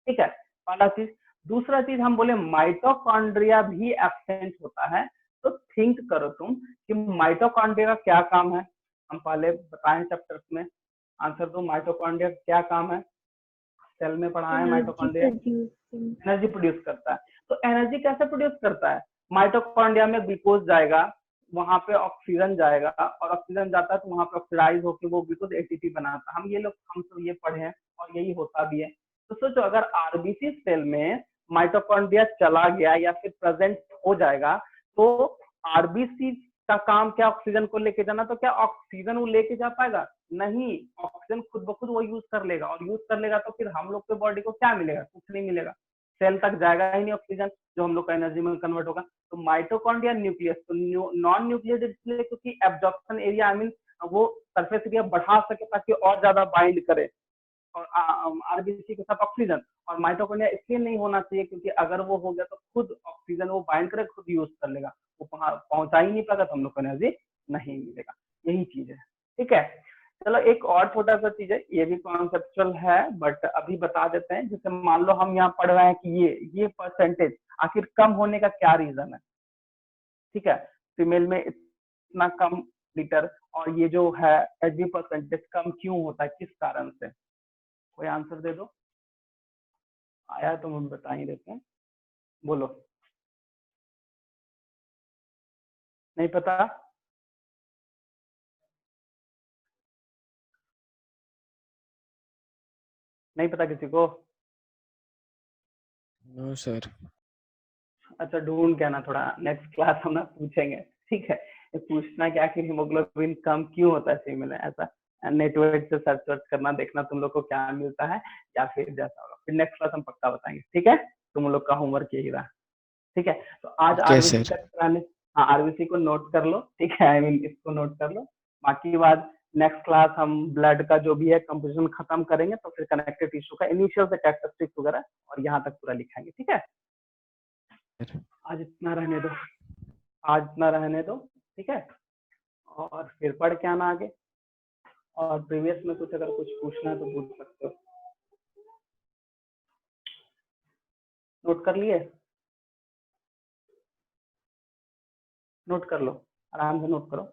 ठीक है, पहला चीज। दूसरा चीज, हम बोले माइटोकॉन्ड्रिया भी एब्सेंट होता है, तो थिंक करो तुम कि माइटोकॉन्ड्रिया का क्या काम है। हम पहले बताएं चैप्टर्स में, आंसर दो, माइटोकॉन्ड्रिया का क्या काम है? सेल में पढ़ा है माइटोकॉन्ड्रिया एनर्जी प्रोड्यूस करता है। तो एनर्जी कैसे प्रोड्यूस करता है? माइटोकॉन्ड्रिया में ग्लूकोज जाएगा, वहां पे ऑक्सीजन जाएगा, और ऑक्सीजन जाता है तो वहां पे ऑक्सीडाइज होकर वो ग्लूकोज एटीपी बनाता है। हम सब ये पढ़े हैं और यही होता भी है। तो सोचो अगर आरबीसी सेल में माइटोकॉन्ड्रिया चला गया या फिर प्रेजेंट हो जाएगा तो आरबीसी का काम क्या? ऑक्सीजन को लेके जाना। तो क्या ऑक्सीजन वो लेके जा पाएगा? नहीं, ऑक्सीजन खुद ब खुद वो यूज कर लेगा, और यूज कर लेगा तो फिर हम लोग के बॉडी को क्या मिलेगा? कुछ नहीं मिलेगा, सेल तक जाएगा ही नहीं ऑक्सीजन, जो हम लोग का एनर्जी में कन्वर्ट होगा। तो माइटोकॉन्ड्रिया न्यूक्लियस तो नॉन न्यूक्लियस इसलिए क्योंकि एब्जॉर्प्शन एरिया, आई मीन वो सरफेस एरिया बढ़ा सके ताकि और ज्यादा बाइंड करे और आरबीसी के साथ ऑक्सीजन। और माइटोकॉन्ड्रिया इसलिए नहीं होना चाहिए क्योंकि अगर वो हो गया तो खुद ऑक्सीजन वो बाइंड करे, खुद यूज कर लेगा, वो पहुंचा ही नहीं पाएगा तो हम लोग को एनर्जी नहीं मिलेगा। यही चीज है। ठीक है, चलो एक और छोटा सा चीज है, ये भी कॉन्सेप्चुअल है बट अभी बता देते हैं। जैसे मान लो हम यहाँ पढ़ रहे हैं कि ये परसेंटेज आखिर कम होने का क्या रीजन है? ठीक है, फीमेल में इतना कम लीटर, और ये जो है एचबी परसेंटेज कम क्यों होता है, किस कारण से? कोई आंसर दे दो। आया तो हम बता ही देते हैं, बोलो। नहीं पता? नहीं पता किसी को? No sir. अच्छा, ढूंढ के ना, थोड़ा नेक्स्ट क्लास हम ना पूछेंगे। ठीक है, ये पूछना कि आखिर हीमोग्लोबिन कम क्यों होता है फीमेल में, ऐसा नेटवर्क से सर्च वर्च करना, देखना तुम लोग को क्या मिलता है, या फिर जैसा होगा फिर नेक्स्ट क्लास हम पक्का बताएंगे। ठीक है, तुम लोग का होमवर्क यही रहा। ठीक है, तो आज ओके आरबीसी सर। तक कराने, हाँ आरबीसी को नोट कर लो। ठीक है, आई मीन इसको नोट कर लो। बाकी बात नेक्स्ट क्लास हम ब्लड का जो भी है कंपोजिशन खत्म करेंगे, तो फिर कनेक्टिव टिश्यू का इनिशियल से कैरेक्टरिस्टिक्स वगैरह और यहाँ तक पूरा लिखाएंगे। ठीक है, आज इतना रहने दो, आज इतना रहने दो। ठीक है, और फिर पढ़ के आना आगे, और प्रीवियस में कुछ अगर कुछ पूछना है तो पूछ सकते हो। नोट कर लिए? नोट कर लो, आराम से नोट करो।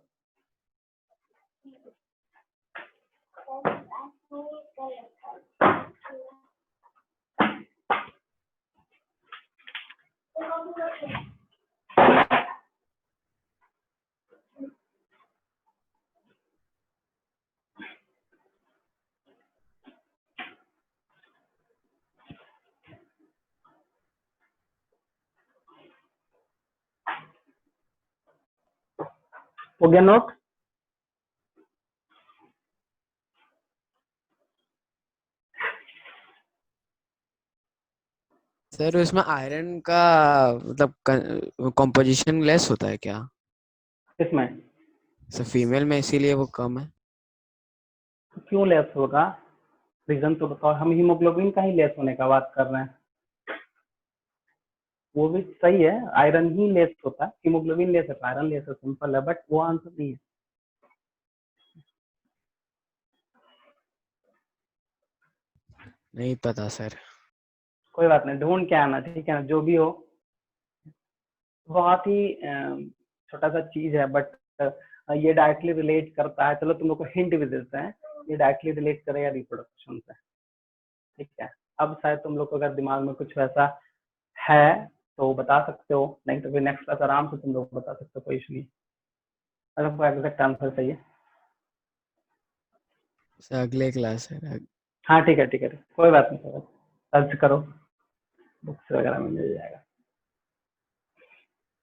हो गया नोट? सर उसमें आयरन का मतलब कंपोजिशन लेस होता है क्या? इसमें सर फीमेल में इसीलिए वो कम है। क्यों लेस होगा? रीजन तो बताओ। हम हीमोग्लोबिन का ही लेस होने का बात कर रहे हैं। वो भी सही है, आयरन ही लेस होता है, हीमोग्लोबिन लेस है, आयरन लेस है, सिंपल है, बट वो आंसर नहीं है। नहीं पता सर। कोई बात नहीं, ढूंढ के आना, ठीक है ना, जो भी हो। बहुत ही छोटा सा चीज है, बट ये डायरेक्टली रिलेट करता है। चलो तुम लोग को हिंट भी देते हैं, ये डायरेक्टली रिलेट करेगा रिप्रोडक्शन से, ठीक है। अब शायद तुम लोग को अगर दिमाग में कुछ वैसा है तो बता सकते हो, नहीं तो फिर नेक्स्ट क्लास आराम से तुम लोग बता सकते हो, कोई इशू नहीं। अगर आपको एग्जैक्ट आंसर चाहिए, सर अगले क्लास है। हाँ ठीक है ठीक है, कोई बात नहीं, सर्च करो, बुक्स वगैरह में मिल जाएगा।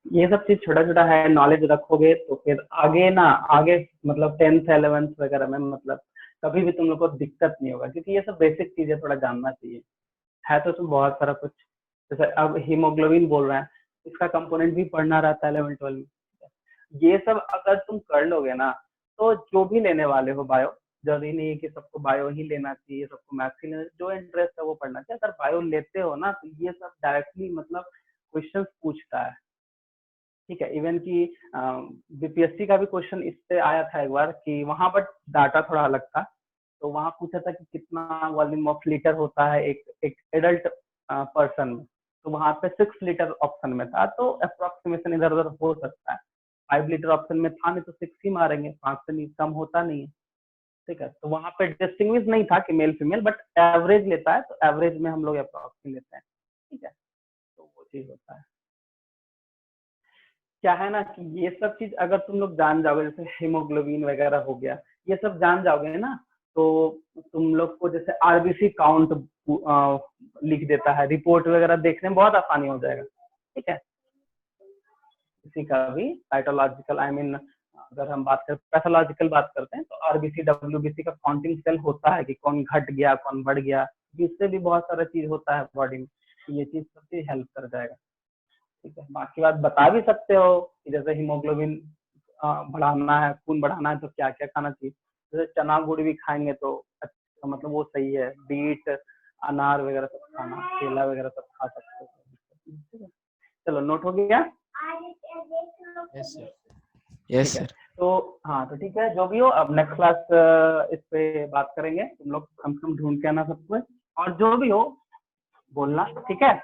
ये सब चीज छोटा छोटा है, नॉलेज रखोगे तो फिर आगे ना, आगे मतलब 10th 11th वगैरह में मतलब कभी भी तुम लोग को दिक्कत नहीं होगा, क्योंकि ये सब बेसिक चीजें थोड़ा जानना चाहिए। है तो उसमें बहुत सारा कुछ, जैसे अब हीमोग्लोबिन बोल रहे हैं, इसका कंपोनेंट भी पढ़ना रहता है 11 12 में। ये सब अगर तुम कर लोगे ना, तो जो भी लेने वाले हो बायो, जरूरी नहीं है कि सबको बायो ही लेना चाहिए, सबको मैथ्स ही लेना, जो इंटरेस्ट है वो पढ़ना चाहिए। अगर बायो लेते हो ना तो ये सब डायरेक्टली मतलब क्वेश्चंस पूछता है, ठीक है। इवन की बीपीएससी का भी क्वेश्चन इससे आया था एक बार, कि वहां पर डाटा थोड़ा अलग था, तो वहां पूछा था कि कितना वॉल्यूम ऑफ लीटर होता है एक एडल्ट पर्सन में, तो वहां पे 6 लीटर ऑप्शन में था, तो अप्रोक्सीमेशन इधर उधर हो सकता है। 5 लीटर ऑप्शन में था, नहीं तो 6 ही मारेंगे, 5 से नहीं कम होता नहीं है, ठीक है। तो वहां पे डिस्टिंग्विश नहीं था कि मेल फीमेल, बट एवरेज लेता है, तो एवरेज में हम लोग अप्रोक्सी लेते हैं, ठीक है। तो वो चीज होता है। क्या है ना कि ये सब चीज अगर तुम लोग जान जाओगे, जैसे हीमोग्लोबिन वगैरह हो गया, ये सब जान जाओगे ना, तो तुम लोग को जैसे आरबीसी काउंट लिख देता है, रिपोर्ट वगैरह देखने में बहुत आसानी हो जाएगा, ठीक है। किसी का भी साइटोलॉजिकल, आई मीन अगर हम बात करें पैथोलॉजिकल बात करते हैं, तो आरबीसी डब्ल्यूबीसी का काउंटिंग सेल होता है कि कौन घट गया कौन बढ़ गया, इससे भी बहुत सारा चीज होता है बॉडी में, ये चीज सब चीज हेल्प कर जाएगा, ठीक है। बाकी बात बता भी सकते हो कि जैसे हीमोग्लोबिन बढ़ाना है, खून बढ़ाना है, तो क्या क्या खाना चाहिए। जैसे चना गुड़ भी खाएंगे तो अच्छा, मतलब वो सही है। बीट, अनार वगैरह सब खाना, केला वगैरह सब खा सकते हो, ठीक है। चलो नोट हो गया। Yes sir. यस ठीक है, सर। तो हाँ तो ठीक है, जो भी हो अब नेक्स्ट क्लास इस पे बात करेंगे। तुम लोग कम से कम ढूंढ के आना सब कुछ, और जो भी हो बोलना, ठीक है।